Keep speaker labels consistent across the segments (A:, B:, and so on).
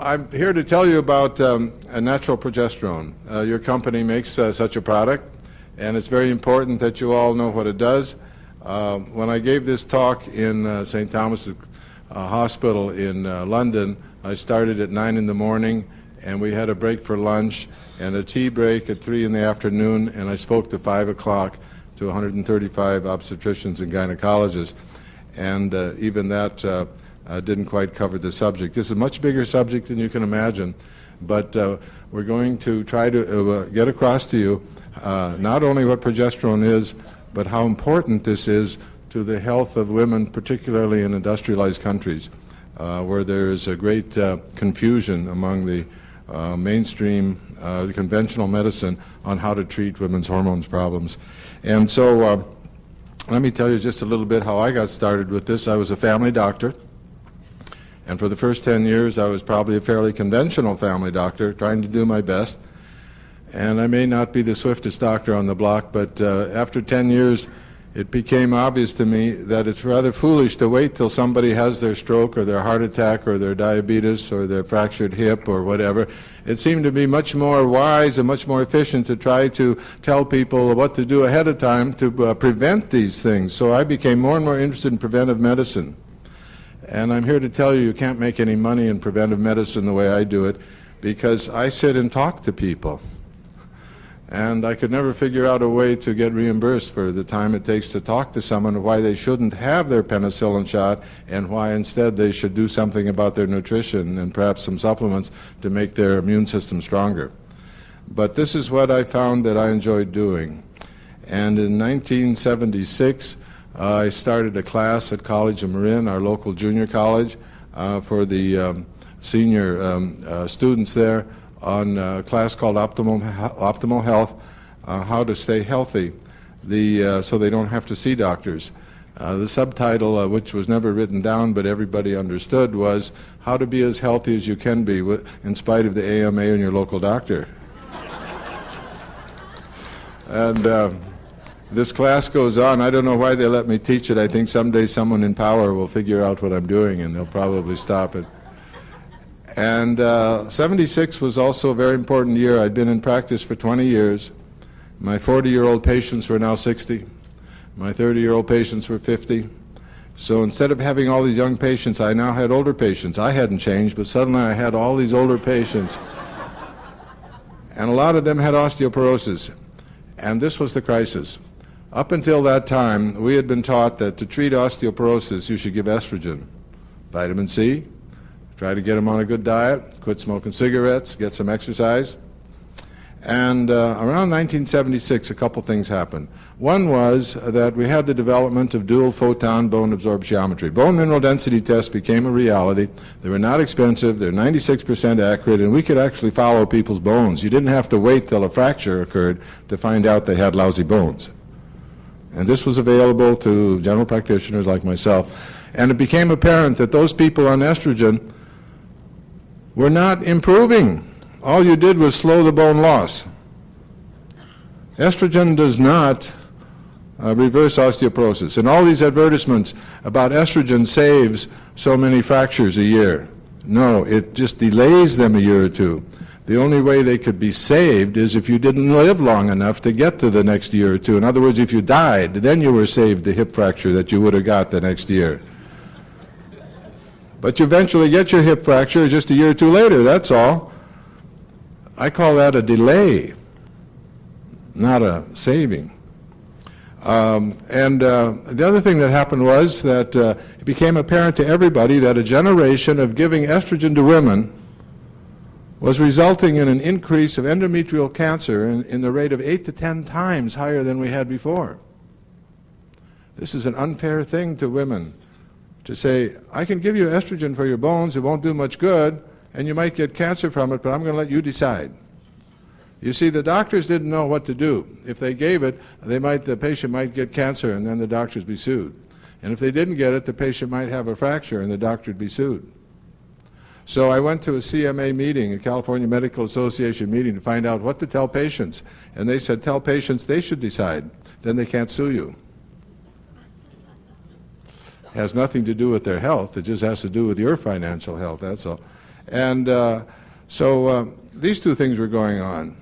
A: I'm here to tell you about a natural progesterone. Your company makes such a product, and it's very important that you all know what it does. When I gave this talk in St. Thomas's Hospital in London, I started at 9 in the morning, and we had a break for lunch and a tea break at 3 in the afternoon, and I spoke to 5 o'clock to 135 obstetricians and gynecologists, and even that didn't quite cover the subject. This is a much bigger subject than you can imagine, but we're going to try to get across to you not only what progesterone is, but how important this is to the health of women, particularly in industrialized countries, where there is a great confusion among the mainstream, the conventional medicine on how to treat women's hormones problems. And so let me tell you just a little bit how I got started with this. I was a family doctor, and for the first 10 years I was probably a fairly conventional family doctor, trying to do my best. And I may not be the swiftest doctor on the block, but after 10 years it became obvious to me that it's rather foolish to wait till somebody has their stroke or their heart attack or their diabetes or their fractured hip or whatever. It seemed to be much more wise and much more efficient to try to tell people what to do ahead of time to prevent these things. So I became more and more interested in preventive medicine. And I'm here to tell you, you can't make any money in preventive medicine the way I do it, because I sit and talk to people. And I could never figure out a way to get reimbursed for the time it takes to talk to someone why they shouldn't have their penicillin shot and why instead they should do something about their nutrition and perhaps some supplements to make their immune system stronger. But this is what I found that I enjoyed doing. And in 1976, I started a class at College of Marin, our local junior college, for the senior students there, on a class called Optimal Health, how to stay healthy, so they don't have to see doctors. The subtitle, which was never written down but everybody understood, was how to be as healthy as you can be in spite of the AMA and your local doctor. And this class goes on. I don't know why they let me teach it. I think someday someone in power will figure out what I'm doing and they'll probably stop it. And 76 was also a very important year. I'd been in practice for 20 years. My 40-year-old patients were now 60. My 30-year-old patients were 50. So instead of having all these young patients, I now had older patients. I hadn't changed, but suddenly I had all these older patients. And a lot of them had osteoporosis. And this was the crisis. Up until that time, we had been taught that to treat osteoporosis, you should give estrogen, vitamin C, try to get them on a good diet, quit smoking cigarettes, get some exercise. And around 1976, a couple things happened. One was that we had the development of dual photon bone absorptiometry. Bone mineral density tests became a reality. They were not expensive, they're 96% accurate, and we could actually follow people's bones. You didn't have to wait till a fracture occurred to find out they had lousy bones. And this was available to general practitioners like myself. And it became apparent that those people on estrogen were not improving. All you did was slow the bone loss. Estrogen does not reverse osteoporosis. And all these advertisements about estrogen saves so many fractures a year. No, it just delays them a year or two. The only way they could be saved is if you didn't live long enough to get to the next year or two. In other words, if you died, then you were saved the hip fracture that you would have got the next year. But you eventually get your hip fracture just a year or two later, that's all. I call that a delay, not a saving. The other thing that happened was that it became apparent to everybody that a generation of giving estrogen to women was resulting in an increase of endometrial cancer in the rate of 8 to 10 times higher than we had before. This is an unfair thing to women, to say, I can give you estrogen for your bones, it won't do much good, and you might get cancer from it, but I'm going to let you decide. You see, the doctors didn't know what to do. If they gave it, the patient might get cancer and then the doctors be sued. And if they didn't get it, the patient might have a fracture and the doctor would be sued. So I went to a CMA meeting, a California Medical Association meeting, to find out what to tell patients. And they said, tell patients they should decide. Then they can't sue you. It has nothing to do with their health. It just has to do with your financial health, that's all. And so these two things were going on.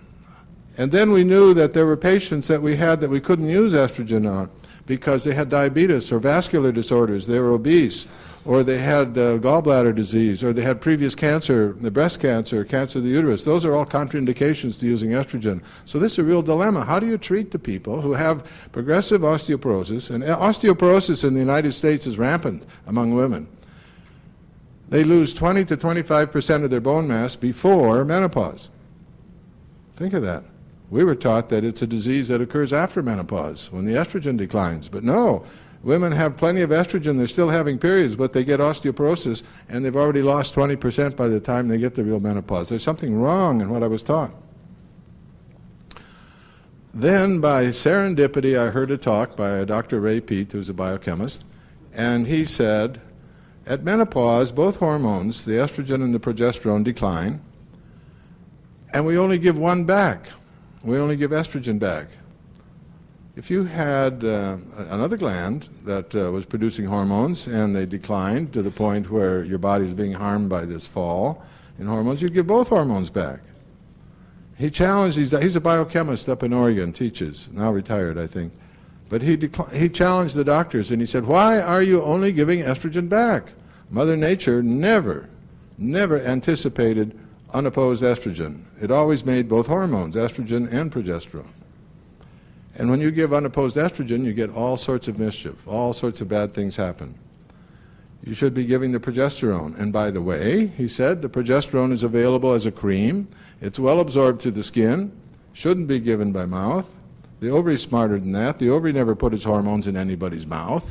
A: And then we knew that there were patients that we had that we couldn't use estrogen on because they had diabetes or vascular disorders, they were obese, or they had gallbladder disease, or they had previous cancer, the breast cancer, cancer of the uterus. Those are all contraindications to using estrogen. So this is a real dilemma. How do you treat the people who have progressive osteoporosis? And osteoporosis in the United States is rampant among women. They lose 20 to 25% of their bone mass before menopause. Think of that. We were taught that it's a disease that occurs after menopause, when the estrogen declines. But no, women have plenty of estrogen, they're still having periods, but they get osteoporosis, and they've already lost 20% by the time they get to real menopause. There's something wrong in what I was taught. Then, by serendipity, I heard a talk by Dr. Ray Peat, who's a biochemist, and he said, at menopause, both hormones, the estrogen and the progesterone, decline, and we only give one back. We only give estrogen back. If you had another gland that was producing hormones and they declined to the point where your body is being harmed by this fall in hormones, you'd give both hormones back. He challenged these, he's a biochemist up in Oregon, teaches, now retired I think, but he challenged the doctors and he said, why are you only giving estrogen back? Mother Nature never anticipated unopposed estrogen. It always made both hormones, estrogen and progesterone. And when you give unopposed estrogen, you get all sorts of mischief, all sorts of bad things happen. You should be giving the progesterone. And by the way, he said, the progesterone is available as a cream. It's well absorbed through the skin, shouldn't be given by mouth. The ovary's smarter than that. The ovary never put its hormones in anybody's mouth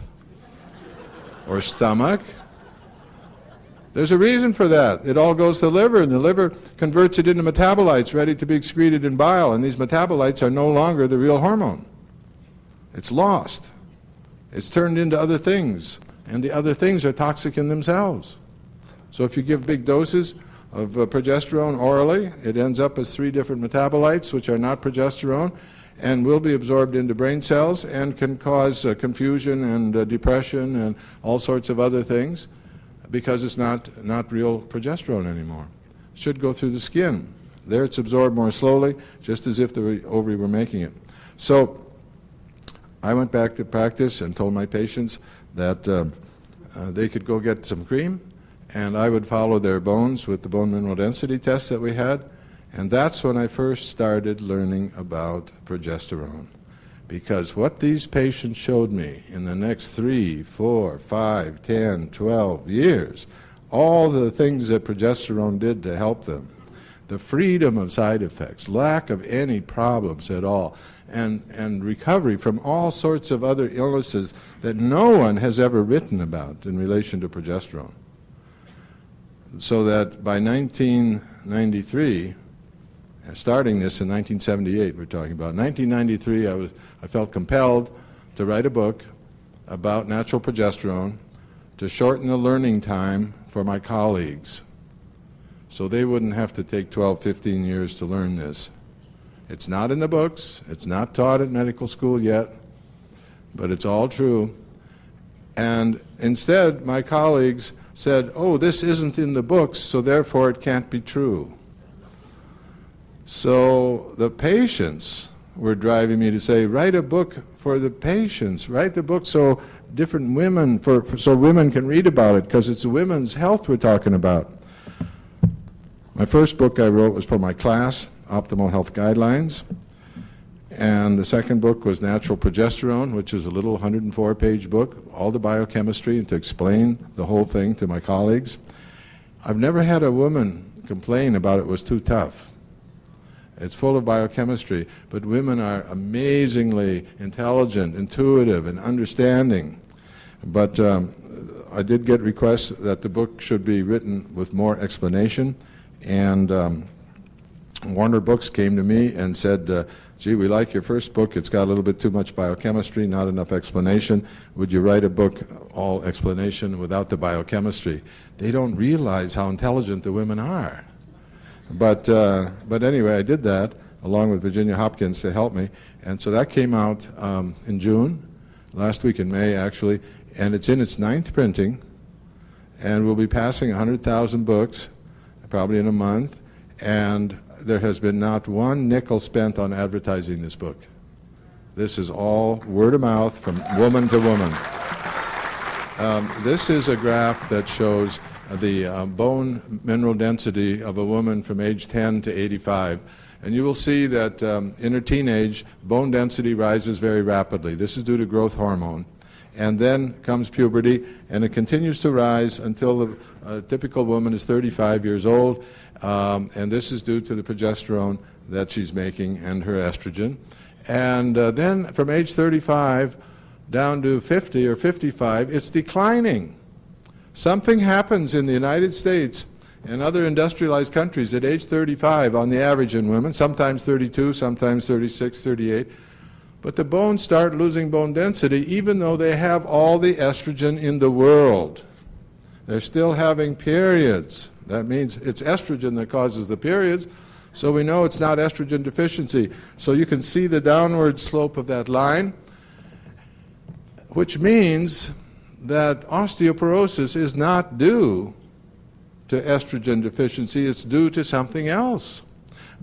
A: or stomach. There's a reason for that. It all goes to the liver, and the liver converts it into metabolites ready to be excreted in bile, and these metabolites are no longer the real hormone. It's lost. It's turned into other things, and the other things are toxic in themselves. So if you give big doses of progesterone orally, it ends up as 3 different metabolites, which are not progesterone, and will be absorbed into brain cells and can cause confusion and depression and all sorts of other things, because it's not real progesterone anymore. It should go through the skin. There it's absorbed more slowly, just as if the ovary were making it. So I went back to practice and told my patients that they could go get some cream, and I would follow their bones with the bone mineral density test that we had, and that's when I first started learning about progesterone. Because what these patients showed me in the next 3, 4, 5, 10, 12 years, all the things that progesterone did to help them, the freedom of side effects, lack of any problems at all, and recovery from all sorts of other illnesses that no one has ever written about in relation to progesterone. So that by 1993, starting this in 1978, we're talking about, 1993, I felt compelled to write a book about natural progesterone to shorten the learning time for my colleagues, so they wouldn't have to take 12, 15 years to learn this. It's not in the books, it's not taught at medical school yet, but it's all true. And instead, my colleagues said, oh, this isn't in the books, so therefore it can't be true. So the patients were driving me to say, write a book for the patients, write the book so different women, so women can read about it, because it's women's health we're talking about. My first book I wrote was for my class, Optimal Health Guidelines, and the second book was Natural Progesterone, which is a little 104-page book, all the biochemistry, and to explain the whole thing to my colleagues. I've never had a woman complain about it was too tough. It's full of biochemistry, but women are amazingly intelligent, intuitive, and understanding. But I did get requests that the book should be written with more explanation, and Warner Books came to me and said, gee, we like your first book, it's got a little bit too much biochemistry, not enough explanation. Would you write a book, all explanation, without the biochemistry? They don't realize how intelligent the women are. But anyway, I did that along with Virginia Hopkins to help me, and so that came out in June, last week in May actually, and it's in its 9th printing, and we'll be passing 100,000 books, probably in a month, and there has been not one nickel spent on advertising this book. This is all word of mouth from woman to woman. This is a graph that shows the bone mineral density of a woman from age 10 to 85. And you will see that in her teenage, bone density rises very rapidly. This is due to growth hormone. And then comes puberty, and it continues to rise until the typical woman is 35 years old. And this is due to the progesterone that she's making and her estrogen. And then from age 35 down to 50 or 55, it's declining. Something happens in the United States and other industrialized countries at age 35 on the average in women, sometimes 32, sometimes 36, 38. But the bones start losing bone density even though they have all the estrogen in the world. They're still having periods. That means it's estrogen that causes the periods, so we know it's not estrogen deficiency. So you can see the downward slope of that line, which means that osteoporosis is not due to estrogen deficiency, it's due to something else.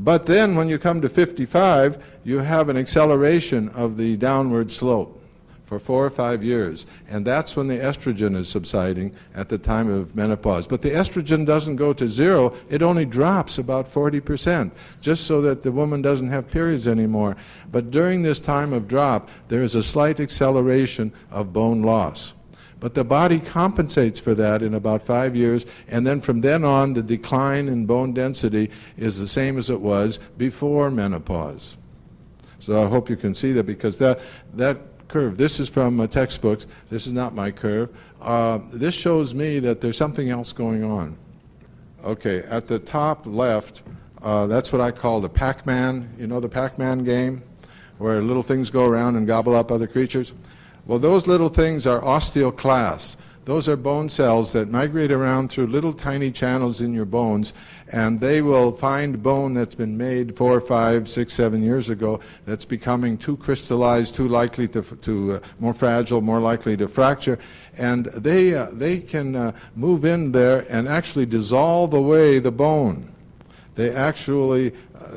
A: But then when you come to 55, you have an acceleration of the downward slope for 4 or 5 years, and that's when the estrogen is subsiding at the time of menopause. But the estrogen doesn't go to zero, it only drops about 40%, just so that the woman doesn't have periods anymore. But during this time of drop, there is a slight acceleration of bone loss. But the body compensates for that in about 5 years, and then from then on, the decline in bone density is the same as it was before menopause. So I hope you can see that, because that curve, this is from textbooks, this is not my curve. This shows me that there's something else going on. Okay, at the top left, that's what I call the Pac-Man. You know the Pac-Man game, where little things go around and gobble up other creatures? Well, those little things are osteoclasts. Those are bone cells that migrate around through little tiny channels in your bones, and they will find bone that's been made 4, 5, 6, 7 years ago that's becoming too crystallized, too likely to more fragile, more likely to fracture, and they can move in there and actually dissolve away the bone. They actually,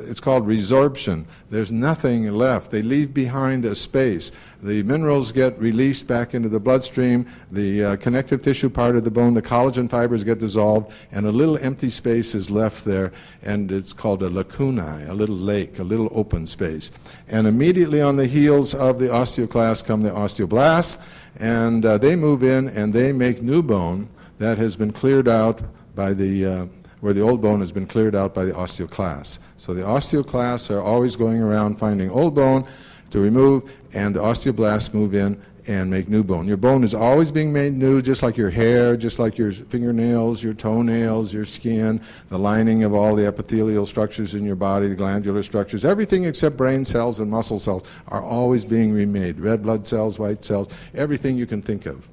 A: it's called resorption. There's nothing left. They leave behind a space. The minerals get released back into the bloodstream. The connective tissue part of the bone, the collagen fibers get dissolved, and a little empty space is left there, and it's called a lacunae, a little lake, a little open space. And immediately on the heels of the osteoclasts come the osteoblasts, and they move in and they make new bone that has been cleared out by the where the old bone has been cleared out by the osteoclasts. So the osteoclasts are always going around finding old bone to remove, and the osteoblasts move in and make new bone. Your bone is always being made new, just like your hair, just like your fingernails, your toenails, your skin, the lining of all the epithelial structures in your body, the glandular structures, everything except brain cells and muscle cells are always being remade. Red blood cells, white cells, everything you can think of.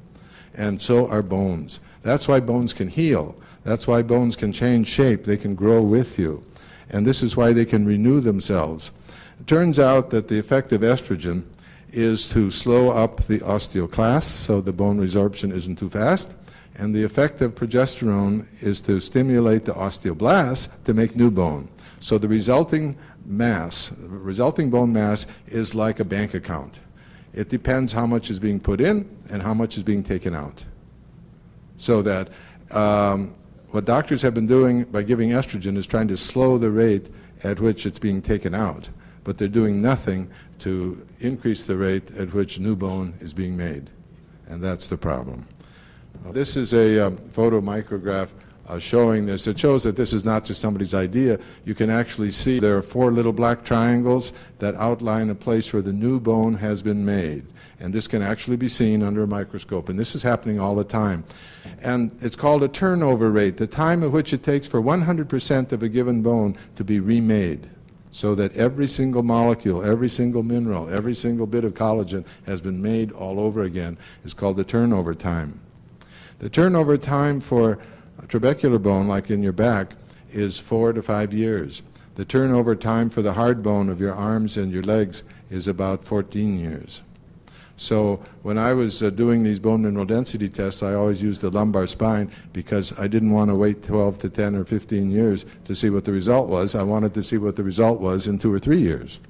A: And so are bones. That's why bones can heal. That's why bones can change shape. They can grow with you. And this is why they can renew themselves. It turns out that the effect of estrogen is to slow up the osteoclasts so the bone resorption isn't too fast. And the effect of progesterone is to stimulate the osteoblasts to make new bone. So the resulting mass, resulting bone mass, is like a bank account. It depends how much is being put in and how much is being taken out. So that what doctors have been doing by giving estrogen is trying to slow the rate at which it's being taken out, but they're doing nothing to increase the rate at which new bone is being made, and that's the problem. This is a photomicrograph showing this. It shows that this is not just somebody's idea. You can actually see there are 4 little black triangles that outline a place where the new bone has been made. And this can actually be seen under a microscope. And this is happening all the time. And it's called a turnover rate, the time at which it takes for 100% of a given bone to be remade, so that every single molecule, every single mineral, every single bit of collagen has been made all over again, is called the turnover time. The turnover time for a trabecular bone, like in your back, is 4 to 5 years. The turnover time for the hard bone of your arms and your legs is about 14 years. So when I was doing these bone mineral density tests, I always used the lumbar spine because I didn't want to wait 12 to 10 or 15 years to see what the result was. I wanted to see what the result was in 2 or 3 years.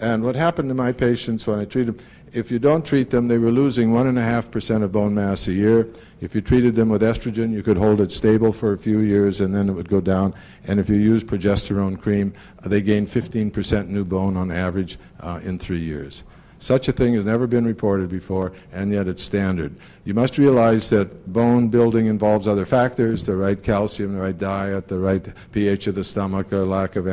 A: And what happened to my patients when I treated them, if you don't treat them, they were losing 1.5% of bone mass a year. If you treated them with estrogen, you could hold it stable for a few years and then it would go down. And if you use progesterone cream, they gain 15% new bone on average in 3 years. Such a thing has never been reported before, and yet it's standard. You must realize that bone building involves other factors, the right calcium, the right diet, the right pH of the stomach, lack of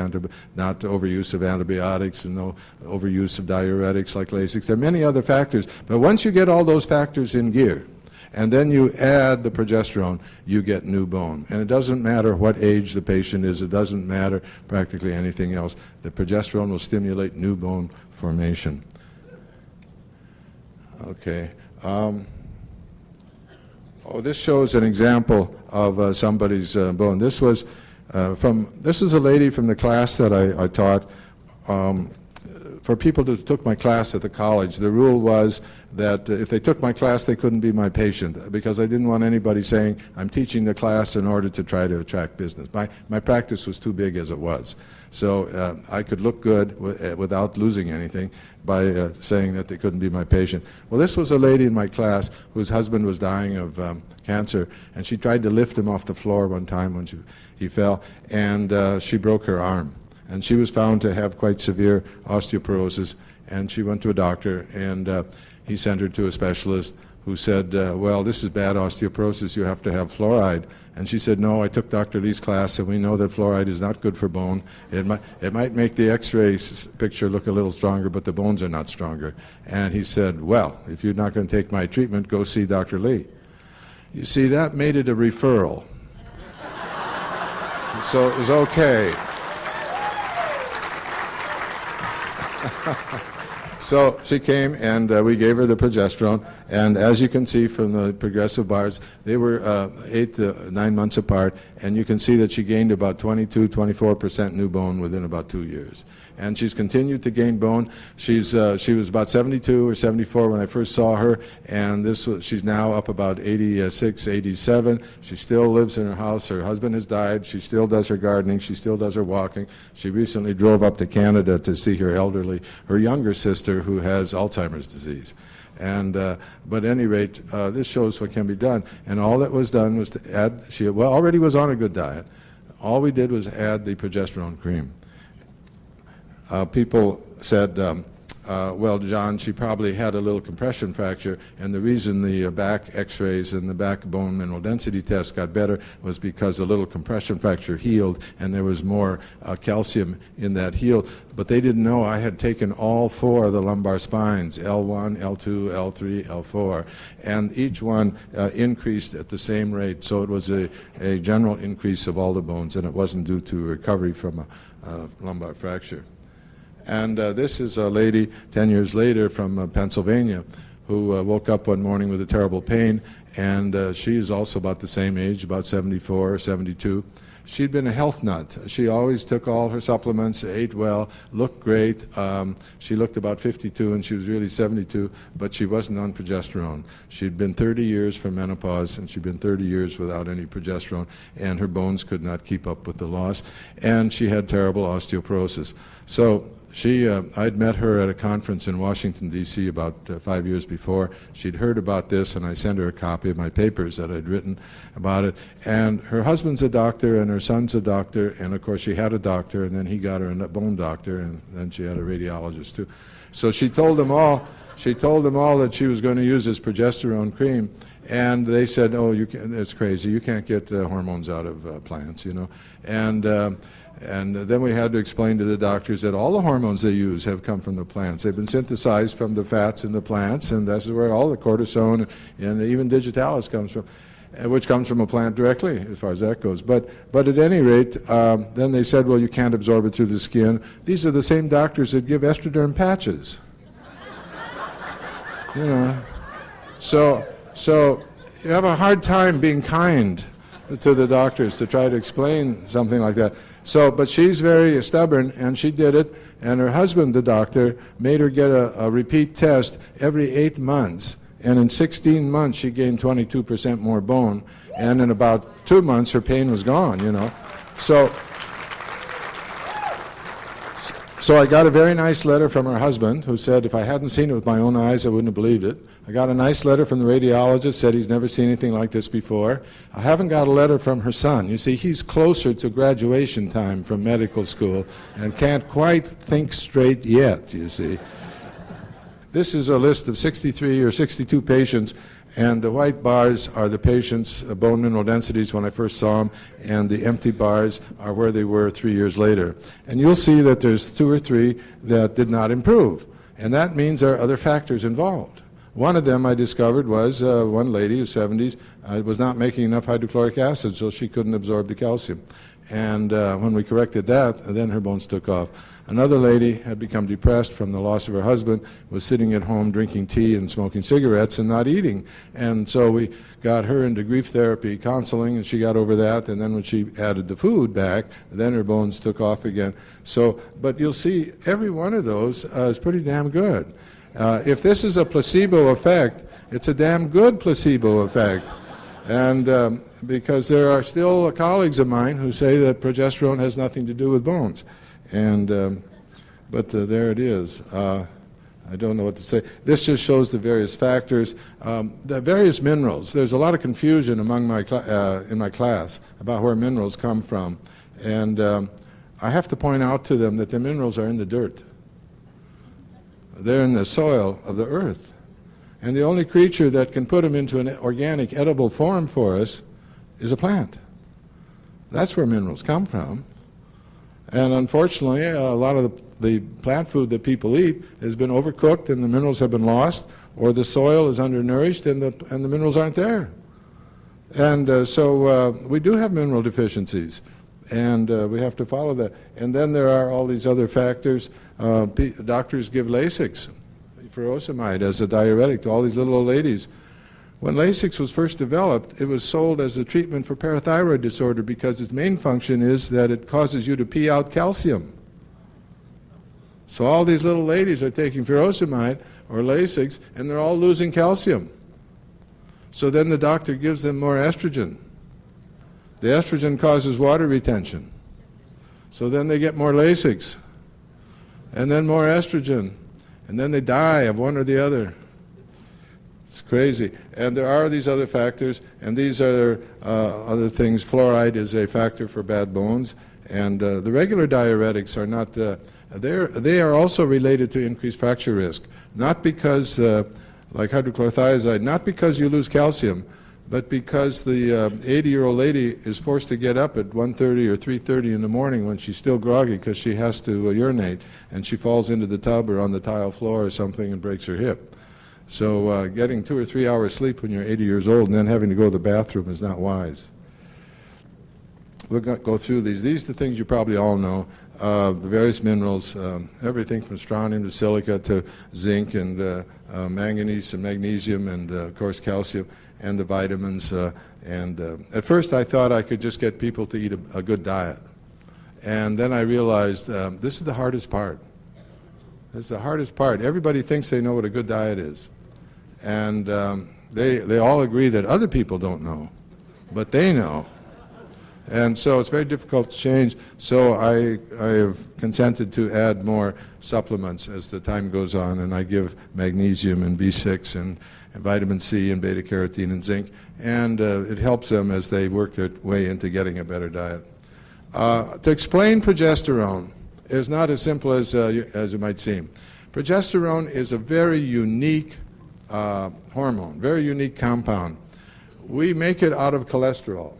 A: not overuse of antibiotics, and no overuse of diuretics like Lasix. There are many other factors, but once you get all those factors in gear, and then you add the progesterone, you get new bone. And it doesn't matter what age the patient is, it doesn't matter practically anything else. The progesterone will stimulate new bone formation. Okay. This shows an example of somebody's bone. This is a lady from the class that I taught. For people who took my class at the college, the rule was that if they took my class, they couldn't be my patient because I didn't want anybody saying, I'm teaching the class in order to try to attract business. My practice was too big as it was. So I could look good without losing anything by saying that they couldn't be my patient. Well, this was a lady in my class whose husband was dying of cancer, and she tried to lift him off the floor one time when he fell, and she broke her arm. And she was found to have quite severe osteoporosis, and she went to a doctor, and he sent her to a specialist who said, well, this is bad osteoporosis, you have to have fluoride. And she said, no, I took Dr. Lee's class, and we know that fluoride is not good for bone. It might make the x-ray picture look a little stronger, but the bones are not stronger. And he said, well, if you're not going to take my treatment, go see Dr. Lee. You see, that made it a referral. So it was okay. So she came, and we gave her the progesterone, and as you can see from the progressive bars, they were 8 to 9 months apart, and you can see that she gained about 24% new bone within about 2 years. And she's continued to gain bone. She was about 72 or 74 when I first saw her, and she's now up about 86, 87. She still lives in her house. Her husband has died. She still does her gardening. She still does her walking. She recently drove up to Canada to see her younger sister who has Alzheimer's disease. And but at any rate, this shows what can be done. And all that was done was to add, she already was on a good diet. All we did was add the progesterone cream. People said, well, John, she probably had a little compression fracture, and the reason the back x-rays and the back bone mineral density test got better was because the little compression fracture healed, and there was more calcium in that heal. But they didn't know I had taken all 4 of the lumbar spines, L1, L2, L3, L4, and each one increased at the same rate. So it was a general increase of all the bones, and it wasn't due to recovery from a lumbar fracture. And this is a lady 10 years later from Pennsylvania who woke up one morning with a terrible pain, and she is also about the same age, about 74 or 72. She'd been a health nut. She always took all her supplements, ate well, looked great. She looked about 52, and she was really 72, but she wasn't on progesterone. She'd been 30 years from menopause, and she'd been 30 years without any progesterone, and her bones could not keep up with the loss, and she had terrible osteoporosis. So I'd met her at a conference in Washington, D.C. about 5 years before. She'd heard about this, and I sent her a copy of my papers that I'd written about it. And her husband's a doctor, and her son's a doctor, and of course she had a doctor, and then he got her a bone doctor, and then she had a radiologist too. So she told them all that she was going to use this progesterone cream, and they said, oh, it's crazy, you can't get hormones out of plants, you know. And then we had to explain to the doctors that all the hormones they use have come from the plants. They've been synthesized from the fats in the plants, and that's where all the cortisone and even digitalis comes from, which comes from a plant directly, as far as that goes. But at any rate, then they said, well, you can't absorb it through the skin. These are the same doctors that give estroderm patches. You know, so you have a hard time being kind to the doctors to try to explain something like that. So, but she's very stubborn, and she did it, and her husband, the doctor, made her get a repeat test every 8 months, and in 16 months she gained 22% more bone, and in about 2 months her pain was gone, you know. So I got a very nice letter from her husband who said if I hadn't seen it with my own eyes, I wouldn't have believed it. I got a nice letter from the radiologist, said he's never seen anything like this before. I haven't got a letter from her son. You see, he's closer to graduation time from medical school and can't quite think straight yet, you see. This is a list of 63 or 62 patients, and the white bars are the patients' bone mineral densities when I first saw them, and the empty bars are where they were 3 years later. And you'll see that there's 2 or 3 that did not improve, and that means there are other factors involved. One of them I discovered was one lady who's 70s was not making enough hydrochloric acid, so she couldn't absorb the calcium. And when we corrected that, then her bones took off. Another lady had become depressed from the loss of her husband, was sitting at home drinking tea and smoking cigarettes and not eating. And so we got her into grief therapy counseling, and she got over that. And then when she added the food back, then her bones took off again. So, but you'll see every one of those is pretty damn good. If this is a placebo effect, it's a damn good placebo effect. And because there are still colleagues of mine who say that progesterone has nothing to do with bones. And but there it is. I don't know what to say. This just shows the various factors, the various minerals. There's a lot of confusion among my in my class about where minerals come from, and I have to point out to them that the minerals are in the dirt. They're in the soil of the earth, and the only creature that can put them into an organic, edible form for us is a plant. That's where minerals come from. And unfortunately, a lot of the plant food that people eat has been overcooked and the minerals have been lost, or the soil is undernourished and the minerals aren't there. And so we do have mineral deficiencies, and we have to follow that. And then there are all these other factors. Doctors give Lasix, furosemide, as a diuretic to all these little old ladies. When Lasix was first developed, it was sold as a treatment for parathyroid disorder because its main function is that it causes you to pee out calcium. So all these little ladies are taking furosemide or Lasix, and they're all losing calcium. So then the doctor gives them more estrogen. The estrogen causes water retention. So then they get more Lasix, and then more estrogen, and then they die of one or the other. It's crazy. And there are these other factors, and these are other things. Fluoride is a factor for bad bones, and the regular diuretics are not, they are also related to increased fracture risk, not because, like hydrochlorothiazide, not because you lose calcium, but because the 80-year-old lady is forced to get up at 1:30 or 3:30 in the morning when she's still groggy because she has to urinate, and she falls into the tub or on the tile floor or something and breaks her hip. So getting 2 or 3 hours sleep when you're 80 years old and then having to go to the bathroom is not wise. We'll go through these. These are the things you probably all know. The various minerals, everything from strontium to silica to zinc and manganese and magnesium and, of course, calcium, and the vitamins. And at first I thought I could just get people to eat a good diet. And then I realized this is the hardest part. It's the hardest part. Everybody thinks they know what a good diet is. And they all agree that other people don't know, but they know. And so it's very difficult to change. So I have consented to add more supplements as the time goes on, and I give magnesium and B6 and vitamin C and beta-carotene and zinc, and it helps them as they work their way into getting a better diet. To explain progesterone is not as simple as it might seem. Progesterone is a very unique hormone, very unique compound. We make it out of cholesterol.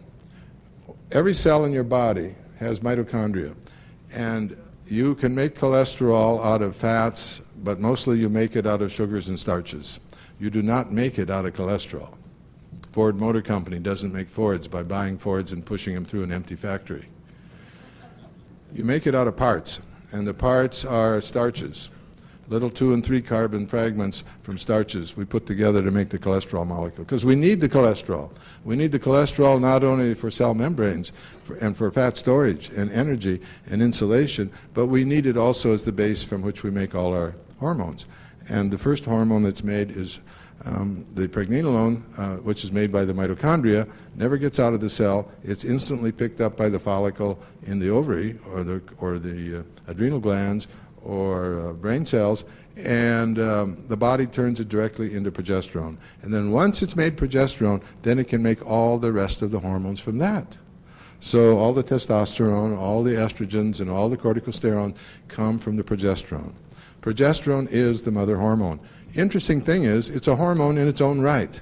A: Every cell in your body has mitochondria, and you can make cholesterol out of fats, but mostly you make it out of sugars and starches. You do not make it out of cholesterol. Ford Motor Company doesn't make Fords by buying Fords and pushing them through an empty factory. You make it out of parts, and the parts are starches. little 2 and 3 carbon fragments from starches we put together to make the cholesterol molecule. Because we need the cholesterol. We need the cholesterol not only for cell membranes and for fat storage and energy and insulation, but we need it also as the base from which we make all our hormones. And the first hormone that's made is the pregnenolone, which is made by the mitochondria, never gets out of the cell. It's instantly picked up by the follicle in the ovary or the adrenal glands or brain cells, and the body turns it directly into progesterone. And then once it's made progesterone, then it can make all the rest of the hormones from that. So all the testosterone, all the estrogens, and all the corticosterone come from the progesterone. Progesterone is the mother hormone. Interesting thing is, it's a hormone in its own right.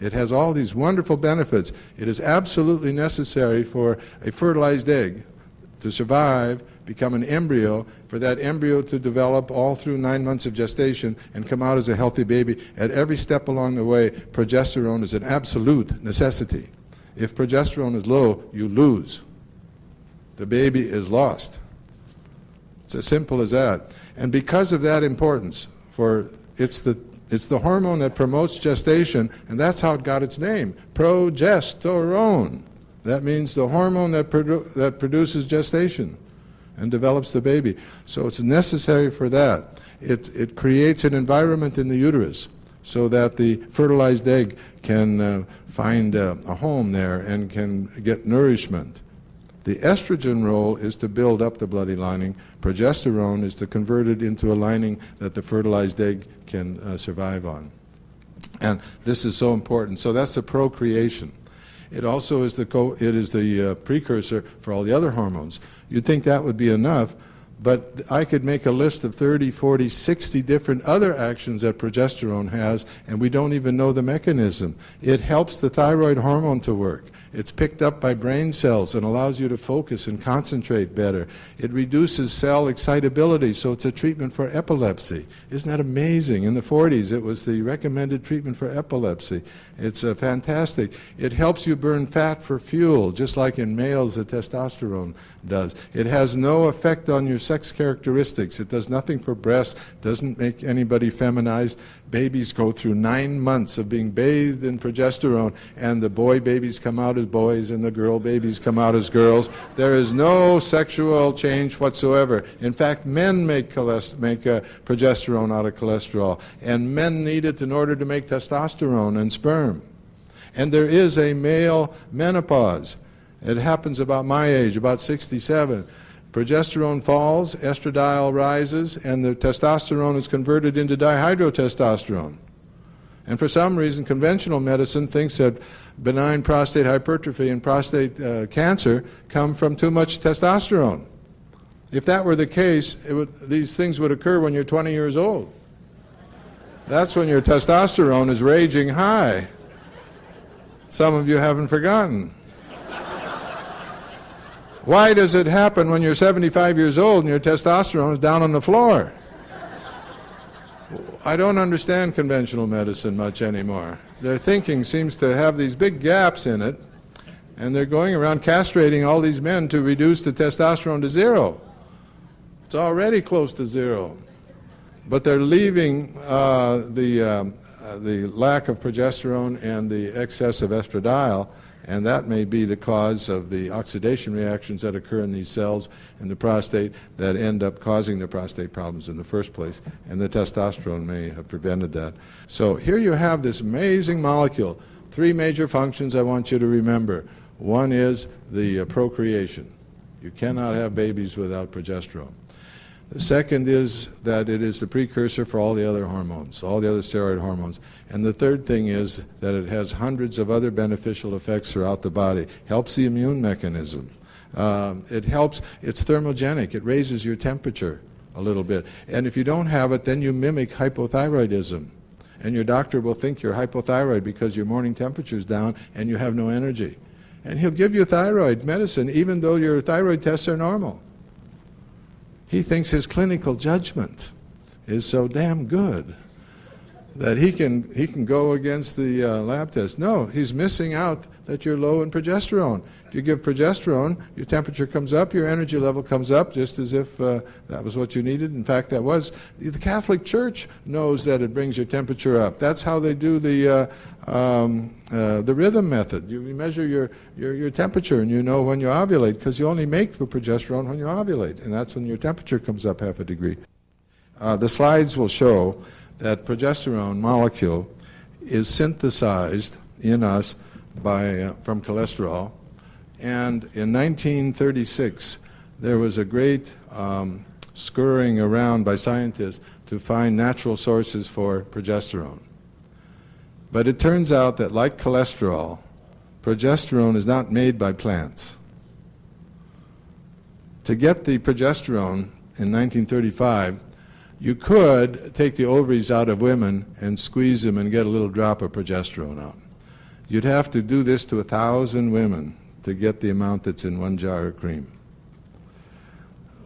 A: It has all these wonderful benefits. It is absolutely necessary for a fertilized egg to survive, become an embryo, for that embryo to develop all through 9 months of gestation and come out as a healthy baby. At every step along the way, progesterone is an absolute necessity. If progesterone is low, you lose. The baby is lost. It's as simple as that. And because of that importance, it's the hormone that promotes gestation, and that's how it got its name, progesterone. That means the hormone that produces gestation and develops the baby. So it's necessary for that. It creates an environment in the uterus so that the fertilized egg can find a home there and can get nourishment. The estrogen role is to build up the bloody lining. Progesterone is to convert it into a lining that the fertilized egg can survive on. And this is so important. So that's the procreation. It also is the precursor for all the other hormones. You'd think that would be enough, but I could make a list of 30, 40, 60 different other actions that progesterone has, and we don't even know the mechanism. It helps the thyroid hormone to work. It's picked up by brain cells and allows you to focus and concentrate better. It reduces cell excitability, so it's a treatment for epilepsy. Isn't that amazing? In the 40s, it was the recommended treatment for epilepsy. It's fantastic. It helps you burn fat for fuel, just like in males the testosterone does. It has no effect on your sex characteristics. It does nothing for breasts, doesn't make anybody feminized. Babies go through 9 months of being bathed in progesterone, and the boy babies come out as boys and the girl babies come out as girls. There is no sexual change whatsoever. In fact, men make progesterone out of cholesterol, and men need it in order to make testosterone and sperm. And there is a male menopause. It happens about my age, about 67. Progesterone falls, estradiol rises, and the testosterone is converted into dihydrotestosterone. And for some reason, conventional medicine thinks that benign prostate hypertrophy and prostate cancer come from too much testosterone. If that were the case, these things would occur when you're 20 years old. That's when your testosterone is raging high. Some of you haven't forgotten. Why does it happen when you're 75 years old and your testosterone is down on the floor? I don't understand conventional medicine much anymore. Their thinking seems to have these big gaps in it, and they're going around castrating all these men to reduce the testosterone to zero. It's already close to zero. But they're leaving the lack of progesterone and the excess of estradiol, and that may be the cause of the oxidation reactions that occur in these cells in the prostate that end up causing the prostate problems in the first place, and the testosterone may have prevented that. So here you have this amazing molecule. 3 major functions I want you to remember. One is the procreation. You cannot have babies without progesterone. The second is that it is the precursor for all the other hormones, all the other steroid hormones. And the third thing is that it has hundreds of other beneficial effects throughout the body. Helps the immune mechanism. It's thermogenic. It raises your temperature a little bit. And if you don't have it, then you mimic hypothyroidism. And your doctor will think you're hypothyroid because your morning temperature is down and you have no energy. And he'll give you thyroid medicine even though your thyroid tests are normal. He thinks his clinical judgment is so damn good. that he can go against the lab test. No, he's missing out that you're low in progesterone. If you give progesterone, your temperature comes up, your energy level comes up, just as if that was what you needed. In fact, that was. The Catholic Church knows that it brings your temperature up. That's how they do the rhythm method. You measure your temperature, and you know when you ovulate, because you only make the progesterone when you ovulate, and that's when your temperature comes up half a degree. The slides will show that progesterone molecule is synthesized in us from cholesterol. And in 1936, there was a great scurrying around by scientists to find natural sources for progesterone. But it turns out that, like cholesterol, progesterone is not made by plants. To get the progesterone in 1935, you could take the ovaries out of women and squeeze them and get a little drop of progesterone out. You'd have to do this to 1,000 women to get the amount that's in 1 jar of cream.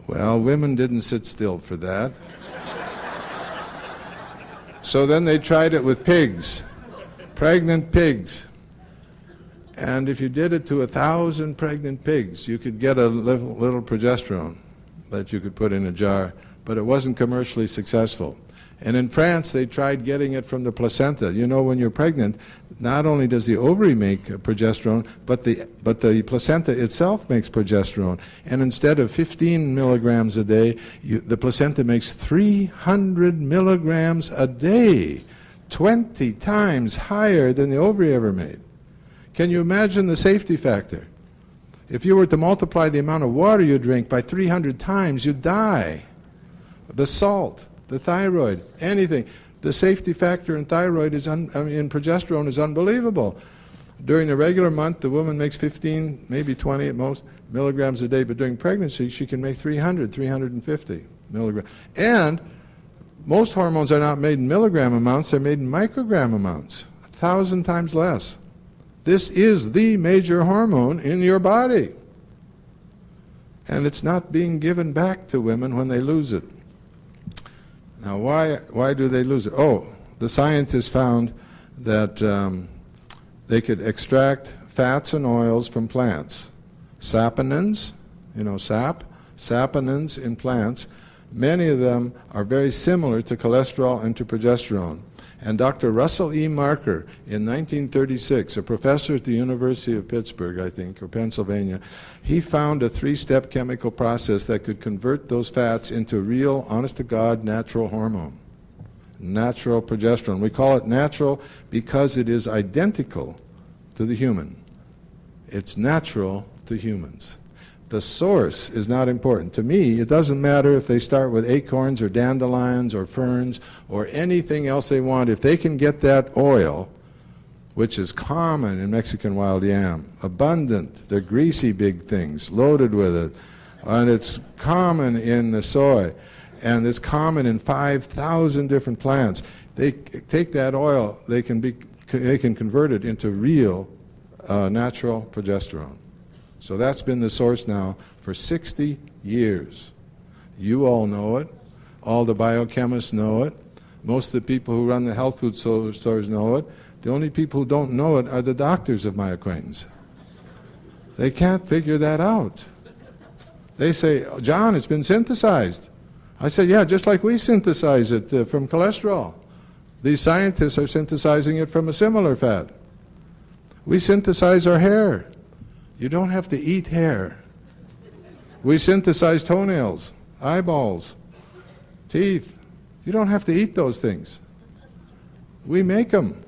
A: Well, women didn't sit still for that. So then they tried it with pigs, pregnant pigs. And if you did it to 1,000 pregnant pigs, you could get a little progesterone that you could put in a jar, but it wasn't commercially successful. And in France, they tried getting it from the placenta. You know, when you're pregnant, not only does the ovary make progesterone, but the placenta itself makes progesterone. And instead of 15 milligrams a day, the placenta makes 300 milligrams a day, 20 times higher than the ovary ever made. Can you imagine the safety factor? If you were to multiply the amount of water you drink by 300 times, you'd die. The salt, the thyroid, anything. The safety factor in thyroid in progesterone is unbelievable. During a regular month, the woman makes 15, maybe 20 at most, milligrams a day, but during pregnancy, she can make 300, 350 milligrams. And most hormones are not made in milligram amounts, they're made in microgram amounts, 1,000 times less. This is the major hormone in your body. And it's not being given back to women when they lose it. Now, why do they lose it? Oh, the scientists found that they could extract fats and oils from plants. Saponins, you know, sap, saponins in plants. Many of them are very similar to cholesterol and to progesterone. And Dr. Russell E. Marker, in 1936, a professor at the University of Pittsburgh, I think, or Pennsylvania, he found a 3-step chemical process that could convert those fats into real, honest-to-God, natural hormone, natural progesterone. We call it natural because it is identical to the human. It's natural to humans. The source is not important. To me, it doesn't matter if they start with acorns or dandelions or ferns or anything else they want. If they can get that oil, which is common in Mexican wild yam, abundant, they're greasy big things, loaded with it, and it's common in the soy, and it's common in 5,000 different plants. They take that oil, they can convert it into real natural progesterone. So that's been the source now for 60 years. You all know it. All the biochemists know it. Most of the people who run the health food stores know it. The only people who don't know it are the doctors of my acquaintance. They can't figure that out. They say, John, it's been synthesized. I say, yeah, just like we synthesize it from cholesterol. These scientists are synthesizing it from a similar fat. We synthesize our hair. You don't have to eat hair. We synthesize toenails, eyeballs, teeth. You don't have to eat those things. We make them.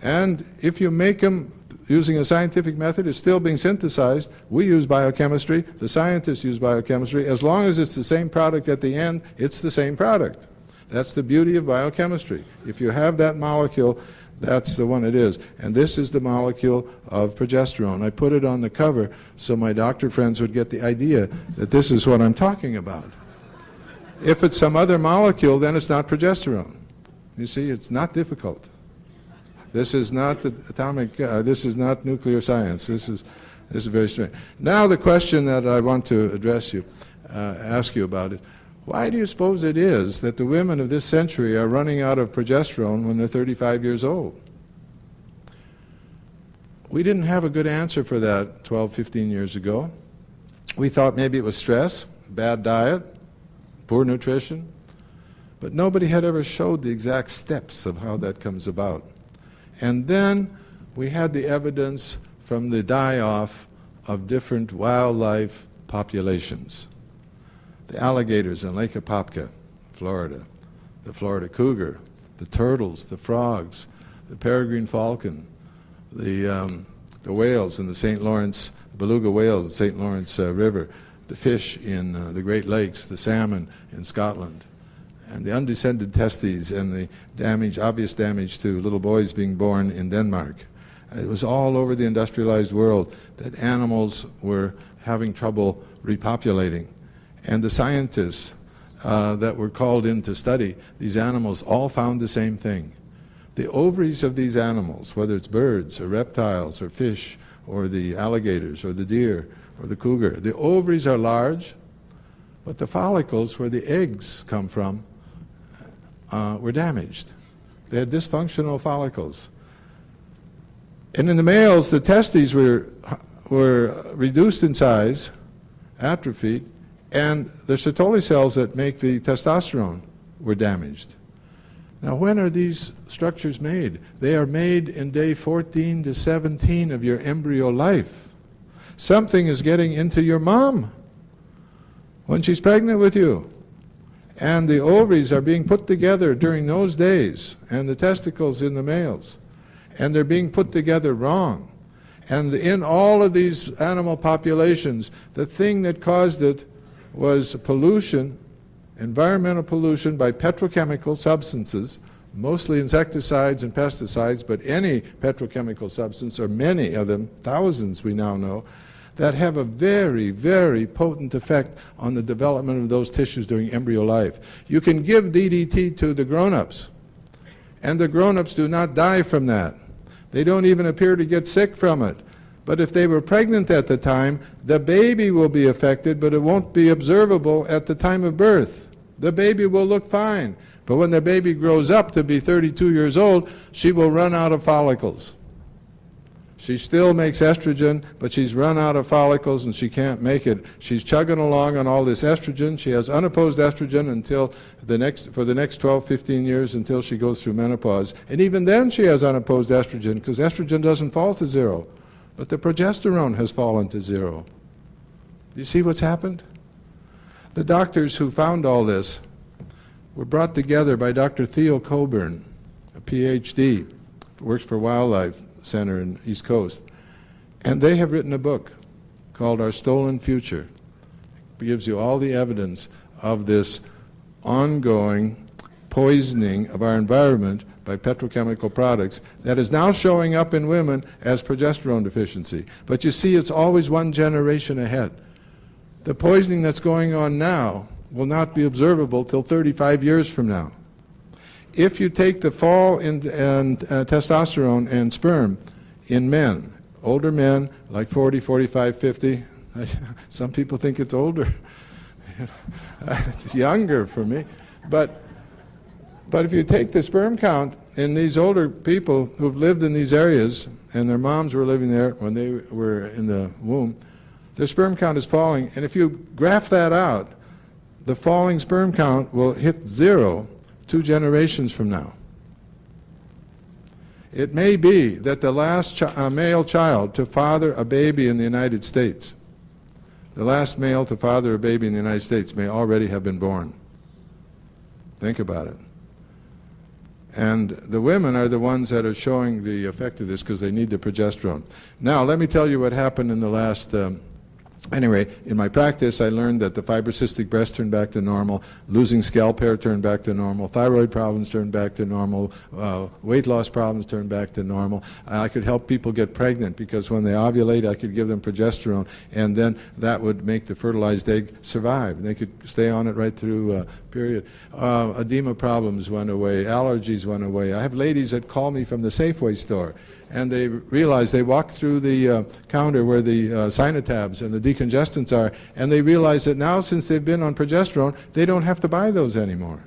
A: And if you make them using a scientific method, it's still being synthesized. We use biochemistry. The scientists use biochemistry. As long as it's the same product at the end, it's the same product. That's the beauty of biochemistry. If you have that molecule, that's the one it is. And this is the molecule of progesterone. I put it on the cover so my doctor friends would get the idea that this is what I'm talking about. If it's some other molecule, then it's not progesterone. You see, it's not difficult. This is not the this is not nuclear science. This is very strange. Now the question that I want to ask you about is, Why do you suppose it is that the women of this century are running out of progesterone when they're 35 years old? We didn't have a good answer for that 12, 15 years ago. We thought maybe it was stress, bad diet, poor nutrition, but nobody had ever showed the exact steps of how that comes about. And then we had the evidence from the die-off of different wildlife populations. The alligators in Lake Apopka, Florida, the Florida cougar, the turtles, the frogs, the peregrine falcon, the whales in the St. Lawrence, beluga whales in the St. Lawrence River, the fish in the Great Lakes, the salmon in Scotland, and the undescended testes and the damage, obvious damage to little boys being born in Denmark. It was all over the industrialized world that animals were having trouble repopulating. And the scientists that were called in to study these animals all found the same thing. The ovaries of these animals, whether it's birds or reptiles or fish or the alligators or the deer or the cougar, the ovaries are large, but the follicles where the eggs come from were damaged. They had dysfunctional follicles. And in the males, the testes were reduced in size, atrophied, and the Sertoli cells that make the testosterone were damaged. Now, when are these structures made? They are made in day 14 to 17 of your embryo life. Something is getting into your mom when she's pregnant with you. And the ovaries are being put together during those days, and the testicles in the males. And they're being put together wrong. And in all of these animal populations, the thing that caused it was pollution, environmental pollution by petrochemical substances, mostly insecticides and pesticides, but any petrochemical substance, or many of them, thousands we now know, that have a very, very potent effect on the development of those tissues during embryo life. You can give DDT to the grown-ups, and the grown-ups do not die from that. They don't even appear to get sick from it. But if they were pregnant at the time, the baby will be affected, but it won't be observable at the time of birth. The baby will look fine. But when the baby grows up to be 32 years old, she will run out of follicles. She still makes estrogen, but she's run out of follicles and she can't make it. She's chugging along on all this estrogen. She has unopposed estrogen until for the next 12, 15 years until she goes through menopause. And even then she has unopposed estrogen because estrogen doesn't fall to zero. But the progesterone has fallen to zero. Do you see what's happened? The doctors who found all this were brought together by Dr. Theo Coburn, a PhD, works for Wildlife Center in East Coast. And they have written a book called Our Stolen Future. It gives you all the evidence of this ongoing poisoning of our environment by petrochemical products that is now showing up in women as progesterone deficiency. But you see, it's always one generation ahead. The poisoning that's going on now will not be observable till 35 years from now. If you take the fall in testosterone and sperm in men, older men, like 40, 45, 50, some people think it's older. It's younger for me. But if you take the sperm count in these older people who've lived in these areas, and their moms were living there when they were in the womb, their sperm count is falling. And if you graph that out, the falling sperm count will hit zero 2 generations from now. It may be that the last male child to father a baby in the United States, the last male to father a baby in the United States may already have been born. Think about it. And the women are the ones that are showing the effect of this because they need the progesterone. Now, let me tell you what happened in the last anyway, in my practice, I learned that the fibrocystic breast turned back to normal, losing scalp hair turned back to normal, thyroid problems turned back to normal, weight loss problems turned back to normal. I could help people get pregnant because when they ovulate, I could give them progesterone, and then that would make the fertilized egg survive. And they could stay on it right through period. Edema problems went away, allergies went away. I have ladies that call me from the Safeway store, and they realized, they walked through the counter where the Sinotabs and the decongestants are, and they realized that now, since they've been on progesterone, they don't have to buy those anymore.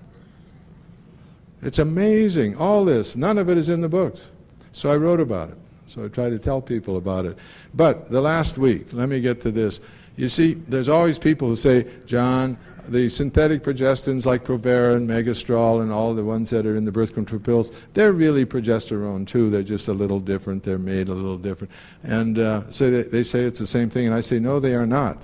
A: It's amazing, all this. None of it is in the books. So I wrote about it. So I try to tell people about it. But the last week, let me get to this. You see, there's always people who say, John, the synthetic progestins like Progesterone, Megastrol, and all the ones that are in the birth control pills, they're really progesterone too. They're just a little different. They're made a little different. And so they say it's the same thing, and I say, no, they are not.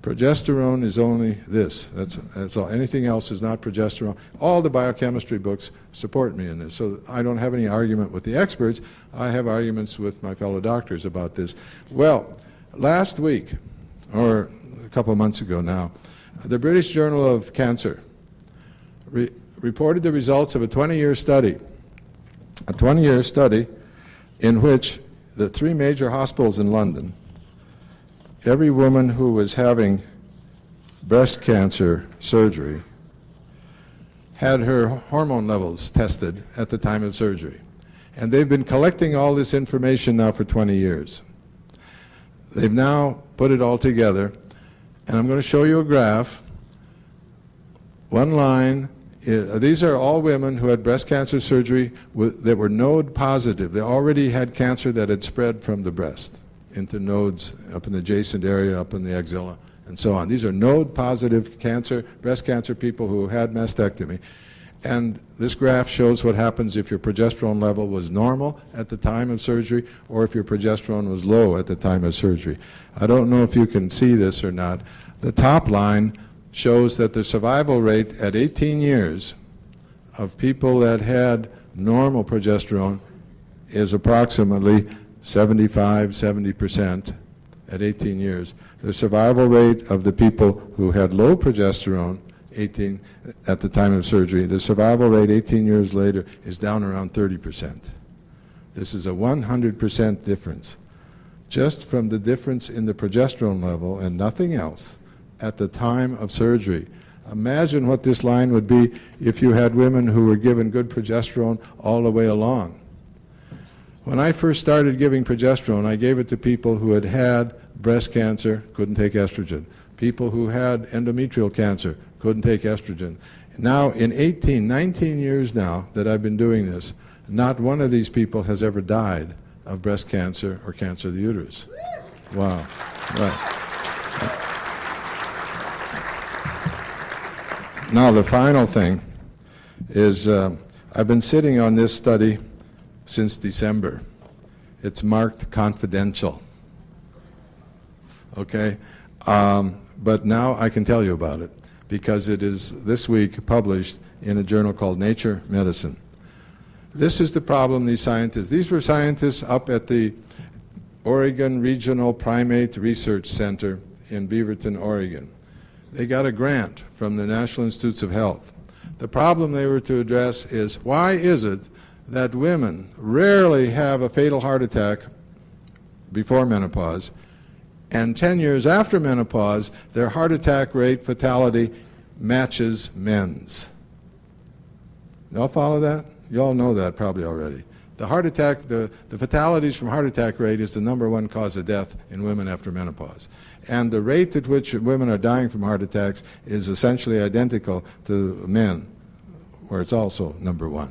A: Progesterone is only this. That's all. Anything else is not progesterone. All the biochemistry books support me in this. So I don't have any argument with the experts. I have arguments with my fellow doctors about this. Well, last week, or a couple of months ago now, the British Journal of Cancer reported the results of a 20-year study. A 20-year study in which the 3 major hospitals in London, every woman who was having breast cancer surgery had her hormone levels tested at the time of surgery. And they've been collecting all this information now for 20 years. They've now put it all together, and I'm going to show you a graph. One line, these are all women who had breast cancer surgery that were node positive. They already had cancer that had spread from the breast into nodes up in the adjacent area, up in the axilla, and so on. These are node-positive cancer, breast cancer people who had mastectomy. And this graph shows what happens if your progesterone level was normal at the time of surgery or if your progesterone was low at the time of surgery. I don't know if you can see this or not. The top line shows that the survival rate at 18 years of people that had normal progesterone is approximately 70% at 18 years. The survival rate of the people who had low progesterone at the time of surgery, the survival rate 18 years later is down around 30%. This is a 100% difference, just from the difference in the progesterone level and nothing else at the time of surgery. Imagine what this line would be if you had women who were given good progesterone all the way along. When I first started giving progesterone, I gave it to people who had had breast cancer, couldn't take estrogen. People who had endometrial cancer, couldn't take estrogen. Now, in 19 years now that I've been doing this, not one of these people has ever died of breast cancer or cancer of the uterus. Wow. Right. Now, the final thing is I've been sitting on this study since December. It's marked confidential. Okay? But now I can tell you about it because it is this week published in a journal called Nature Medicine. This is the problem these were scientists up at the Oregon Regional Primate Research Center in Beaverton, Oregon. They got a grant from the National Institutes of Health. The problem they were to address is, why is it that women rarely have a fatal heart attack before menopause, and 10 years after menopause, their heart attack rate fatality matches men's? Y'all follow that? You all know that probably already. The heart attack, the fatalities from heart attack rate is the #1 cause of death in women after menopause. And the rate at which women are dying from heart attacks is essentially identical to men, where it's also #1.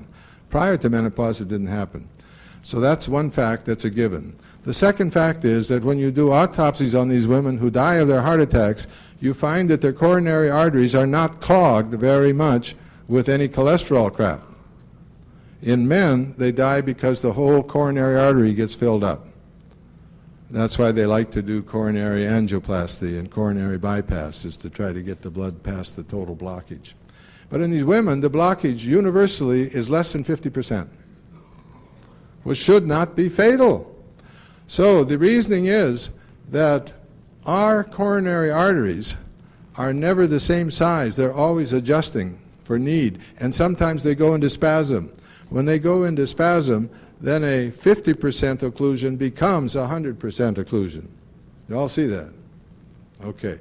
A: Prior to menopause, it didn't happen. So that's one fact that's a given. The second fact is that when you do autopsies on these women who die of their heart attacks, you find that their coronary arteries are not clogged very much with any cholesterol crap. In men, they die because the whole coronary artery gets filled up. That's why they like to do coronary angioplasty and coronary bypass, is to try to get the blood past the total blockage. But in these women, the blockage universally is less than 50%, which should not be fatal. So the reasoning is that our coronary arteries are never the same size. They're always adjusting for need, and sometimes they go into spasm. When they go into spasm, then a 50% occlusion becomes 100% occlusion. You all see that? Okay.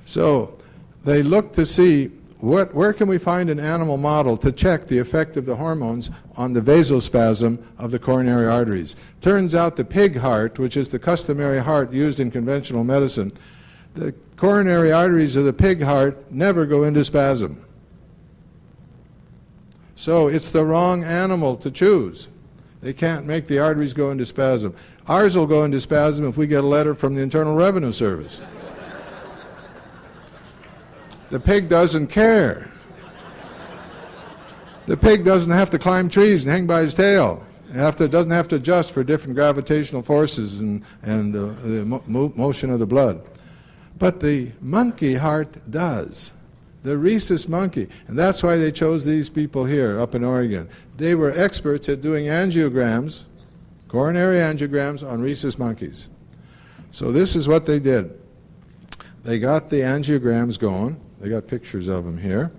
A: So they look to see where can we find an animal model to check the effect of the hormones on the vasospasm of the coronary arteries? Turns out the pig heart, which is the customary heart used in conventional medicine, the coronary arteries of the pig heart never go into spasm. So it's the wrong animal to choose. They can't make the arteries go into spasm. Ours will go into spasm if we get a letter from the Internal Revenue Service. The pig doesn't care. The pig doesn't have to climb trees and hang by his tail. It doesn't have to adjust for different gravitational forces and the motion of the blood. But the monkey heart does. The rhesus monkey. And that's why they chose these people here up in Oregon. They were experts at doing angiograms, coronary angiograms on rhesus monkeys. So this is what they did. They got the angiograms going. They got pictures of them here,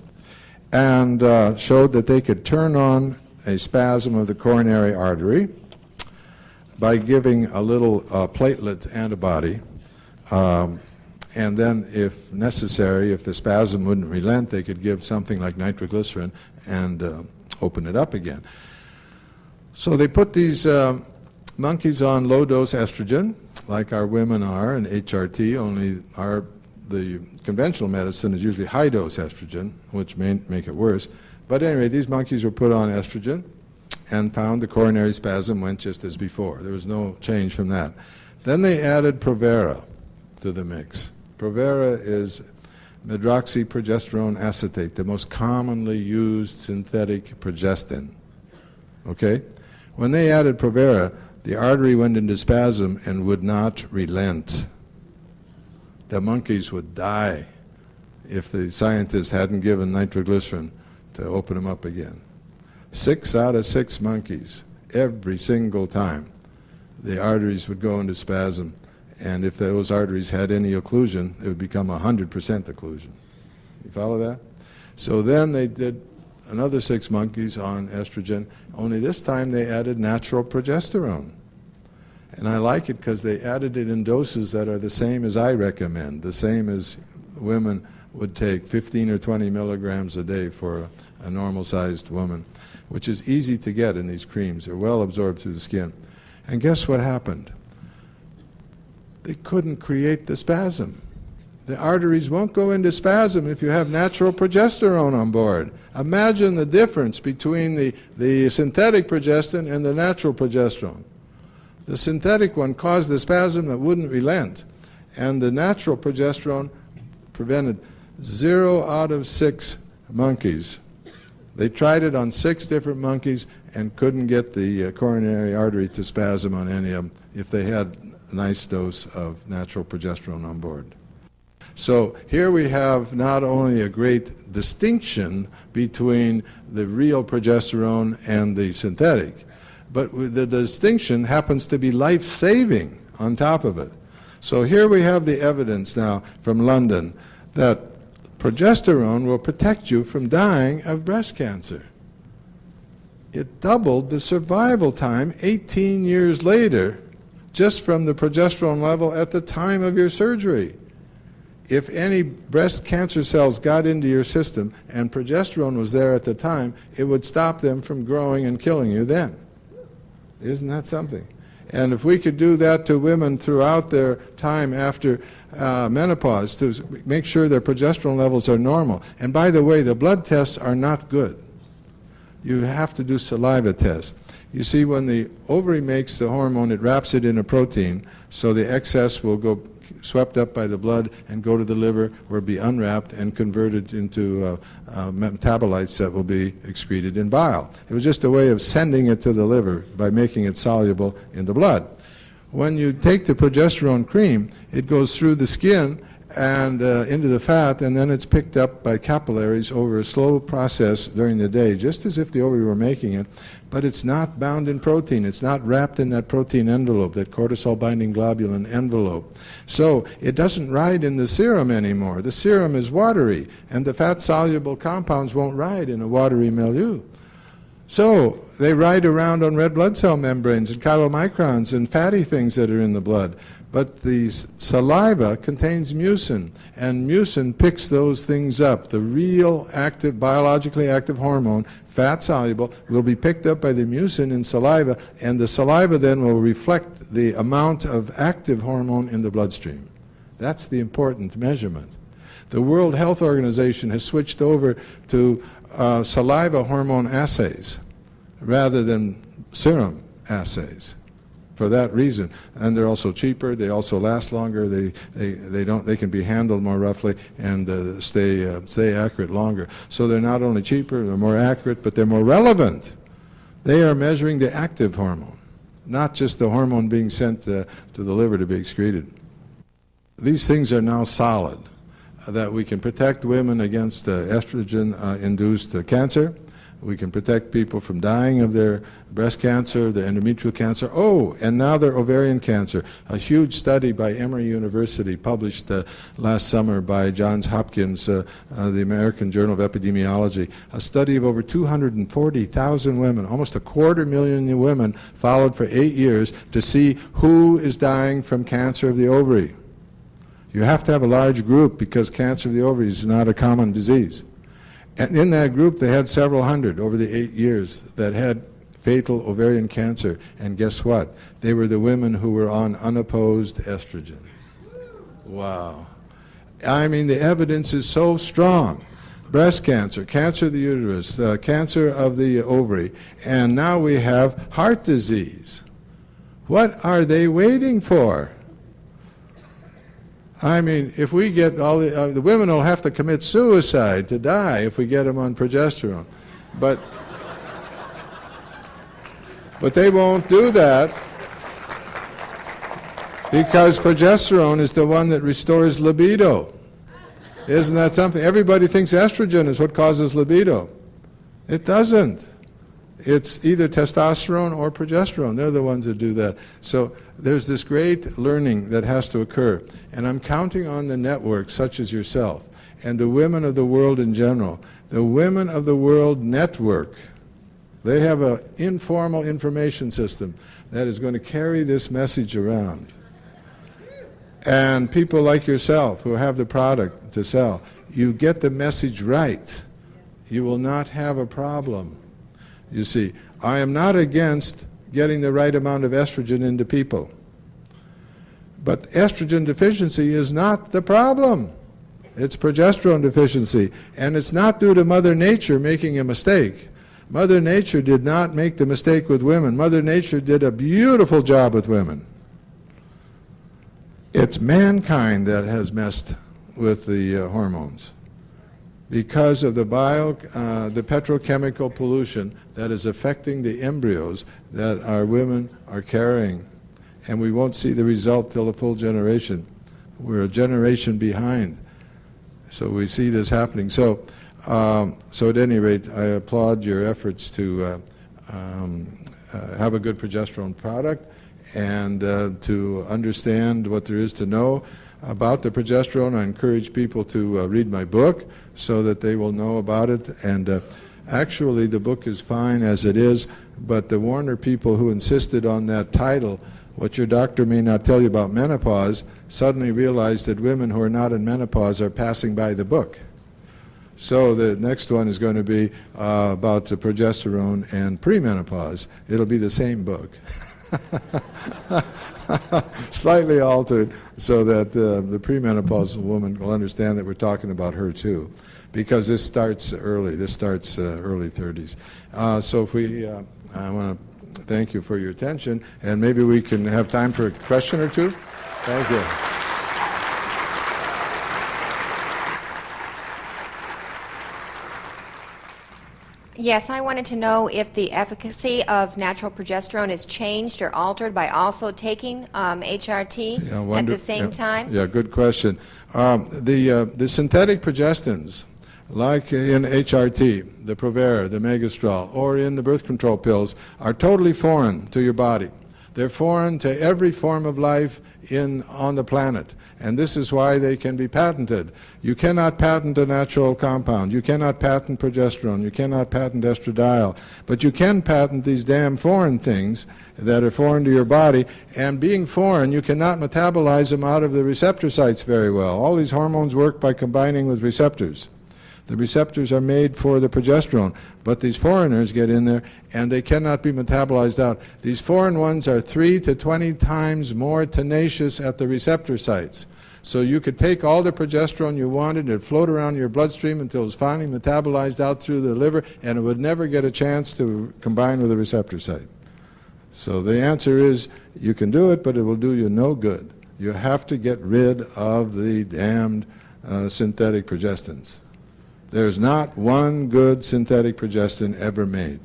A: and showed that they could turn on a spasm of the coronary artery by giving a little platelet antibody, and then if necessary, if the spasm wouldn't relent, they could give something like nitroglycerin and open it up again. So they put these monkeys on low-dose estrogen, like our women are, and HRT, only the conventional medicine is usually high-dose estrogen, which may make it worse. But anyway, these monkeys were put on estrogen and found the coronary spasm went just as before. There was no change from that. Then they added Provera to the mix. Provera is medroxyprogesterone acetate, the most commonly used synthetic progestin. Okay? When they added Provera, the artery went into spasm and would not relent. The monkeys would die if the scientists hadn't given nitroglycerin to open them up again. 6 out of 6 monkeys, every single time, the arteries would go into spasm, and if those arteries had any occlusion, it would become 100% occlusion. You follow that? So then they did another 6 monkeys on estrogen, only this time they added natural progesterone. And I like it because they added it in doses that are the same as I recommend, the same as women would take, 15 or 20 milligrams a day for a normal-sized woman, which is easy to get in these creams. They're well absorbed through the skin. And guess what happened? They couldn't create the spasm. The arteries won't go into spasm if you have natural progesterone on board. Imagine the difference between the synthetic progestin and the natural progesterone. The synthetic one caused the spasm that wouldn't relent, and the natural progesterone prevented 0 out of 6 monkeys. They tried it on 6 different monkeys and couldn't get the coronary artery to spasm on any of them if they had a nice dose of natural progesterone on board. So here we have not only a great distinction between the real progesterone and the synthetic, but the distinction happens to be life-saving on top of it. So here we have the evidence now from London that progesterone will protect you from dying of breast cancer. It doubled the survival time 18 years later just from the progesterone level at the time of your surgery. If any breast cancer cells got into your system and progesterone was there at the time, it would stop them from growing and killing you then. Isn't that something? And if we could do that to women throughout their time after menopause to make sure their progesterone levels are normal. And by the way, the blood tests are not good. You have to do saliva tests. You see, when the ovary makes the hormone, it wraps it in a protein, so the excess will go swept up by the blood and go to the liver, where it will be unwrapped and converted into metabolites that will be excreted in bile. It was just a way of sending it to the liver by making it soluble in the blood. When you take the progesterone cream, it goes through the skin and into the fat, and then it's picked up by capillaries over a slow process during the day, just as if the ovary were making it, but it's not bound in protein. It's not wrapped in that protein envelope, that cortisol-binding globulin envelope. So it doesn't ride in the serum anymore. The serum is watery, and the fat-soluble compounds won't ride in a watery milieu. So they ride around on red blood cell membranes and chylomicrons and fatty things that are in the blood. But the saliva contains mucin, and mucin picks those things up. The real active, biologically active hormone, fat soluble, will be picked up by the mucin in saliva, and the saliva then will reflect the amount of active hormone in the bloodstream. That's the important measurement. The World Health Organization has switched over to saliva hormone assays rather than serum assays for that reason. And they're also cheaper, they also last longer, they can be handled more roughly and stay accurate longer. So they're not only cheaper, they're more accurate, but they're more relevant. They are measuring the active hormone, not just the hormone being sent to the liver to be excreted. These things are now solid, that we can protect women against estrogen-induced cancer. We can protect people from dying of their breast cancer, their endometrial cancer, and now their ovarian cancer. A huge study by Emory University published last summer by Johns Hopkins, the American Journal of Epidemiology, a study of over 240,000 women, almost 250,000 women, followed for 8 years to see who is dying from cancer of the ovary. You have to have a large group because cancer of the ovary is not a common disease. And in that group, they had several hundred over the 8 years that had fatal ovarian cancer. And guess what? They were the women who were on unopposed estrogen. Wow. I mean, the evidence is so strong. Breast cancer, cancer of the uterus, cancer of the ovary, and now we have heart disease. What are they waiting for? I mean, if we get all the women will have to commit suicide to die if we get them on progesterone. But they won't do that because progesterone is the one that restores libido. Isn't that something? Everybody thinks estrogen is what causes libido. It doesn't. It's either testosterone or progesterone. They're the ones that do that. So there's this great learning that has to occur. And I'm counting on the networks such as yourself and the women of the world in general. The Women of the World Network, they have an informal information system that is going to carry this message around. And people like yourself who have the product to sell, you get the message right, you will not have a problem. You see, I am not against getting the right amount of estrogen into people. But estrogen deficiency is not the problem. It's progesterone deficiency. And it's not due to Mother Nature making a mistake. Mother Nature did not make the mistake with women. Mother Nature did a beautiful job with women. It's mankind that has messed with the hormones, because of the petrochemical pollution that is affecting the embryos that our women are carrying. And we won't see the result till a full generation. We're a generation behind. So we see this happening. So at any rate, I applaud your efforts to have a good progesterone product and to understand what there is to know about the progesterone. I encourage people to read my book so that they will know about it. And actually, the book is fine as it is, but the Warner people who insisted on that title, What Your Doctor May Not Tell You About Menopause, suddenly realized that women who are not in menopause are passing by the book. So the next one is going to be about the progesterone and premenopause. It'll be the same book. Slightly altered so that the premenopausal woman will understand that we're talking about her too, because this starts early. This starts early 30s. So if we, I want to thank you for your attention, and maybe we can have time for a question or two. Thank you.
B: Yes, I wanted to know if the efficacy of natural progesterone is changed or altered by also taking HRT at the same time?
A: Yeah, good question. The synthetic progestins, like in HRT, the Provera, the Megastrol, or in the birth control pills, are totally foreign to your body. They're foreign to every form of life on the planet, and this is why they can be patented. You cannot patent a natural compound. You cannot patent progesterone. You cannot patent estradiol. But you can patent these damn foreign things that are foreign to your body, and being foreign, you cannot metabolize them out of the receptor sites very well. All these hormones work by combining with receptors. The receptors are made for the progesterone, but these foreigners get in there and they cannot be metabolized out. These foreign ones are 3 to 20 times more tenacious at the receptor sites. So you could take all the progesterone you wanted, it'd float around your bloodstream until it was finally metabolized out through the liver, and it would never get a chance to combine with the receptor site. So the answer is, you can do it, but it will do you no good. You have to get rid of the damned synthetic progestins. There's not one good synthetic progestin ever made.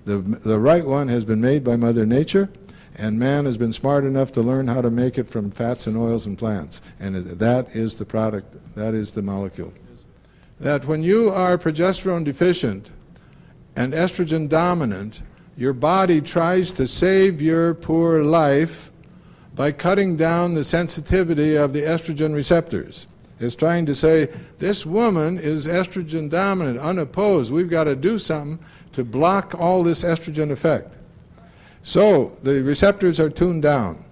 A: The right one has been made by Mother Nature, and man has been smart enough to learn how to make it from fats and oils and plants. And that is the product, that is the molecule. That when you are progesterone deficient and estrogen dominant, your body tries to save your poor life by cutting down the sensitivity of the estrogen receptors. It's trying to say, this woman is estrogen dominant, unopposed. We've got to do something to block all this estrogen effect. So the receptors are tuned down.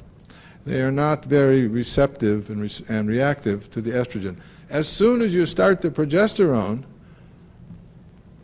A: They are not very receptive and reactive to the estrogen. As soon as you start the progesterone,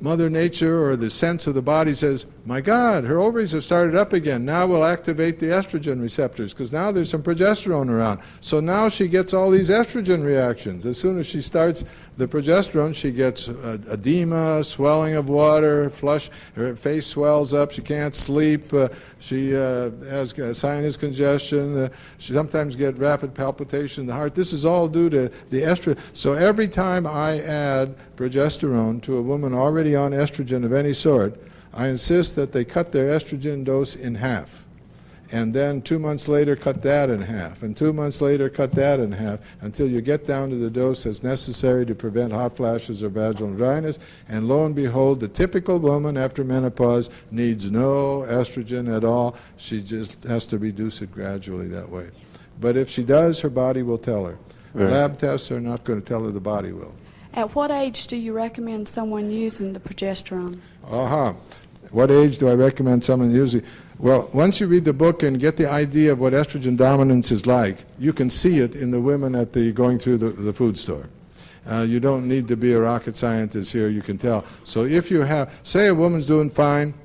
A: Mother Nature or the sense of the body says, my God, her ovaries have started up again. Now we'll activate the estrogen receptors because now there's some progesterone around. So now she gets all these estrogen reactions. As soon as she starts the progesterone, she gets edema, swelling of water, flush, her face swells up, she can't sleep, she has sinus congestion, she sometimes gets rapid palpitation in the heart. This is all due to the estrogen. So every time I add progesterone to a woman already on estrogen of any sort, I insist that they cut their estrogen dose in half. And then 2 months later, cut that in half. And 2 months later, cut that in half until you get down to the dose that's necessary to prevent hot flashes or vaginal dryness. And lo and behold, the typical woman after menopause needs no estrogen at all. She just has to reduce it gradually that way. But if she does, her body will tell her. Right. Lab tests are not going to tell her, the body will.
C: At what age do you recommend someone using the progesterone?
A: What age do I recommend someone using? Well, once you read the book and get the idea of what estrogen dominance is like, you can see it in the women at going through the food store. You don't need to be a rocket scientist here, you can tell. So if you have, say a woman's doing fine,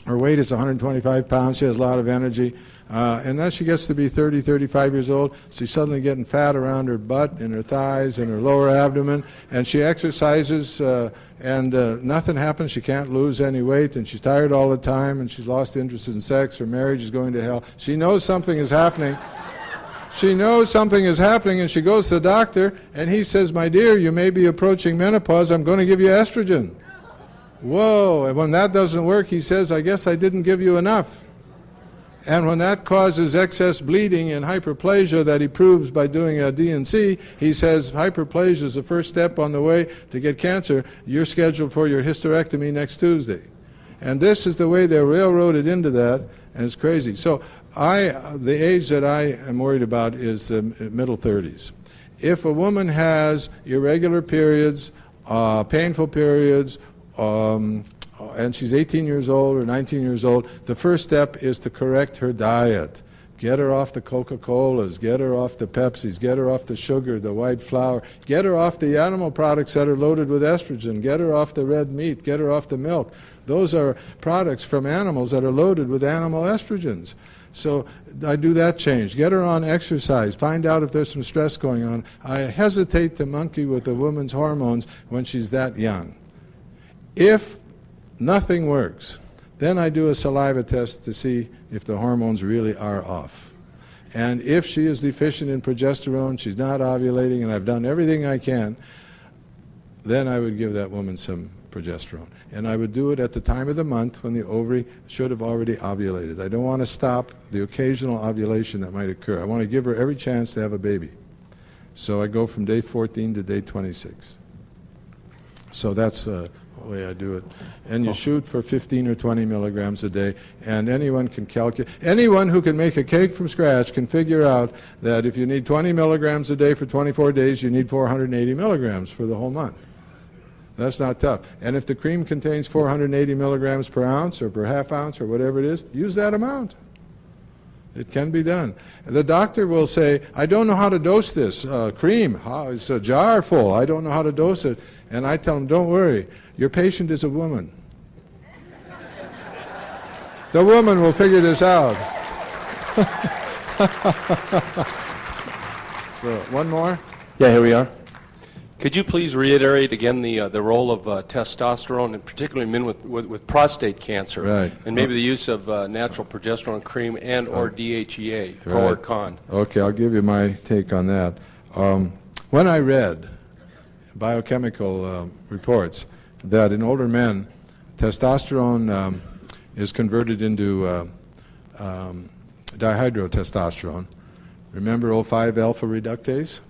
A: her weight is 125 pounds, she has a lot of energy, and then she gets to be 30, 35 years old, she's suddenly getting fat around her butt and her thighs and her lower abdomen, and she exercises and nothing happens, she can't lose any weight, and she's tired all the time, and she's lost interest in sex, her marriage is going to hell. She knows something is happening. She knows something is happening, and she goes to the doctor, and he says, my dear, you may be approaching menopause, I'm going to give you estrogen. Whoa, and when that doesn't work, he says, I guess I didn't give you enough. And when that causes excess bleeding and hyperplasia that he proves by doing a D&C, he says hyperplasia is the first step on the way to get cancer. You're scheduled for your hysterectomy next Tuesday. And this is the way they're railroaded into that, and it's crazy. So the age that I am worried about is the middle 30s. If a woman has irregular periods, painful periods, and she's 18 years old or 19 years old, the first step is to correct her diet. Get her off the Coca-Colas, get her off the Pepsis, get her off the sugar, the white flour, get her off the animal products that are loaded with estrogen, get her off the red meat, get her off the milk. Those are products from animals that are loaded with animal estrogens. So I do that change. Get her on exercise. Find out if there's some stress going on. I hesitate to monkey with a woman's hormones when she's that young. If nothing works, then I do a saliva test to see if the hormones really are off. And if she is deficient in progesterone, she's not ovulating, and I've done everything I can, then I would give that woman some progesterone. And I would do it at the time of the month when the ovary should have already ovulated. I don't want to stop the occasional ovulation that might occur. I want to give her every chance to have a baby. So I go from day 14 to day 26. So that's the way I do it. And you shoot for 15 or 20 milligrams a day, and anyone can calculate. Anyone who can make a cake from scratch can figure out that if you need 20 milligrams a day for 24 days, you need 480 milligrams for the whole month. That's not tough. And if the cream contains 480 milligrams per ounce or per half ounce or whatever it is, use that amount. It can be done. The doctor will say, I don't know how to dose this cream. It's a jar full. I don't know how to dose it. And I tell him, don't worry. Your patient is a woman. The woman will figure this out. So, one more?
D: Yeah, here we are.
E: Could you please reiterate again the role of testosterone, and particularly men with prostate cancer,
A: Right.
E: and maybe the use of natural progesterone cream and or DHEA, pro or con?
A: Okay, I'll give you my take on that. When I read biochemical reports that in older men, testosterone is converted into dihydrotestosterone. Remember 5-alpha reductase?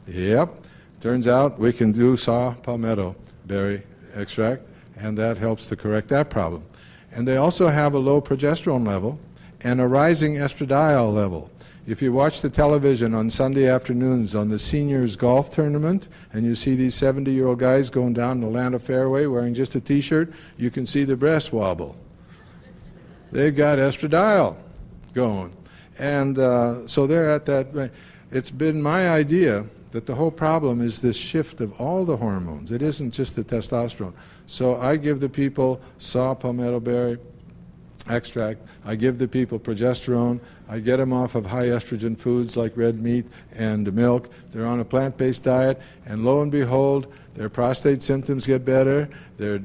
A: Yep. Turns out we can do saw palmetto berry extract, and that helps to correct that problem. And they also have a low progesterone level and a rising estradiol level. If you watch the television on Sunday afternoons on the seniors golf tournament, and you see these 70-year-old guys going down the Atlanta fairway wearing just a T-shirt, you can see the breast wobble. They've got estradiol going. And so they're at that. It's been my idea that the whole problem is this shift of all the hormones. It isn't just the testosterone. So I give the people saw palmetto berry extract. I give the people progesterone. I get them off of high estrogen foods like red meat and milk. They're on a plant-based diet, and lo and behold, their prostate symptoms get better. Their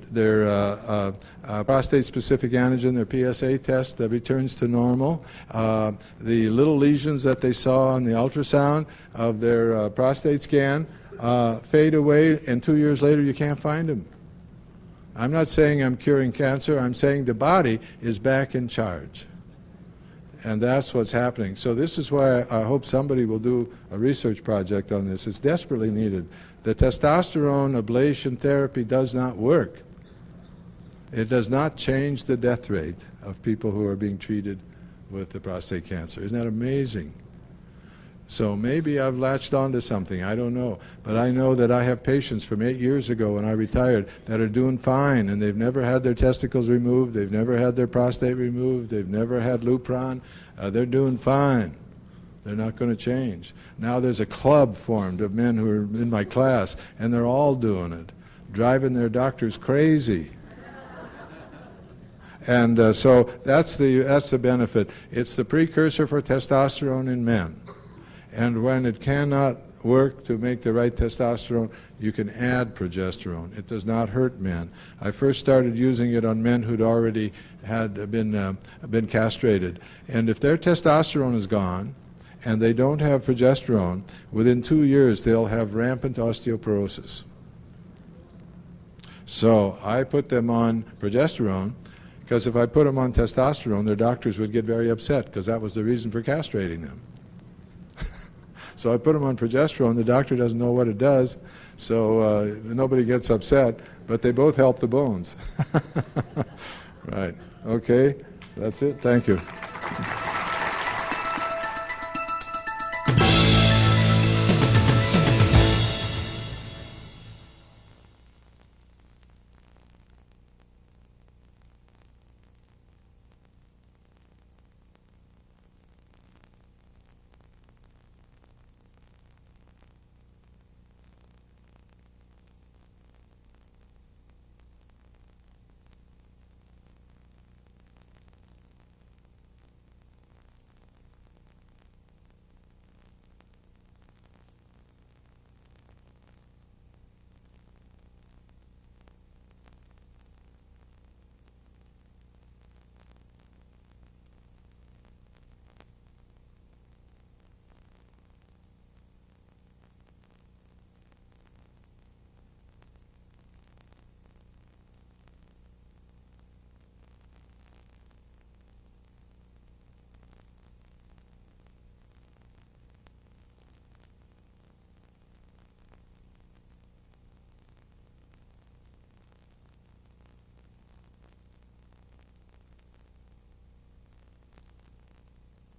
A: prostate-specific antigen, their PSA test, returns to normal. The little lesions that they saw on the ultrasound of their prostate scan fade away, and 2 years later you can't find them. I'm not saying I'm curing cancer. I'm saying the body is back in charge. And that's what's happening. So this is why I hope somebody will do a research project on this. It's desperately needed. The testosterone ablation therapy does not work. It does not change the death rate of people who are being treated with the prostate cancer. Isn't that amazing? So maybe I've latched onto something, I don't know. But I know that I have patients from 8 years ago when I retired that are doing fine, and they've never had their testicles removed, they've never had their prostate removed, they've never had Lupron. They're doing fine. They're not going to change. Now there's a club formed of men who are in my class, and they're all doing it, driving their doctors crazy. And so that's the benefit. It's the precursor for testosterone in men. And when it cannot work to make the right testosterone, you can add progesterone. It does not hurt men. I first started using it on men who'd already had been castrated. And if their testosterone is gone and they don't have progesterone, within 2 years they'll have rampant osteoporosis. So I put them on progesterone, because if I put them on testosterone, their doctors would get very upset, because that was the reason for castrating them. So I put them on progesterone. The doctor doesn't know what it does, so nobody gets upset, but they both help the bones. Right. Okay. That's it. Thank you.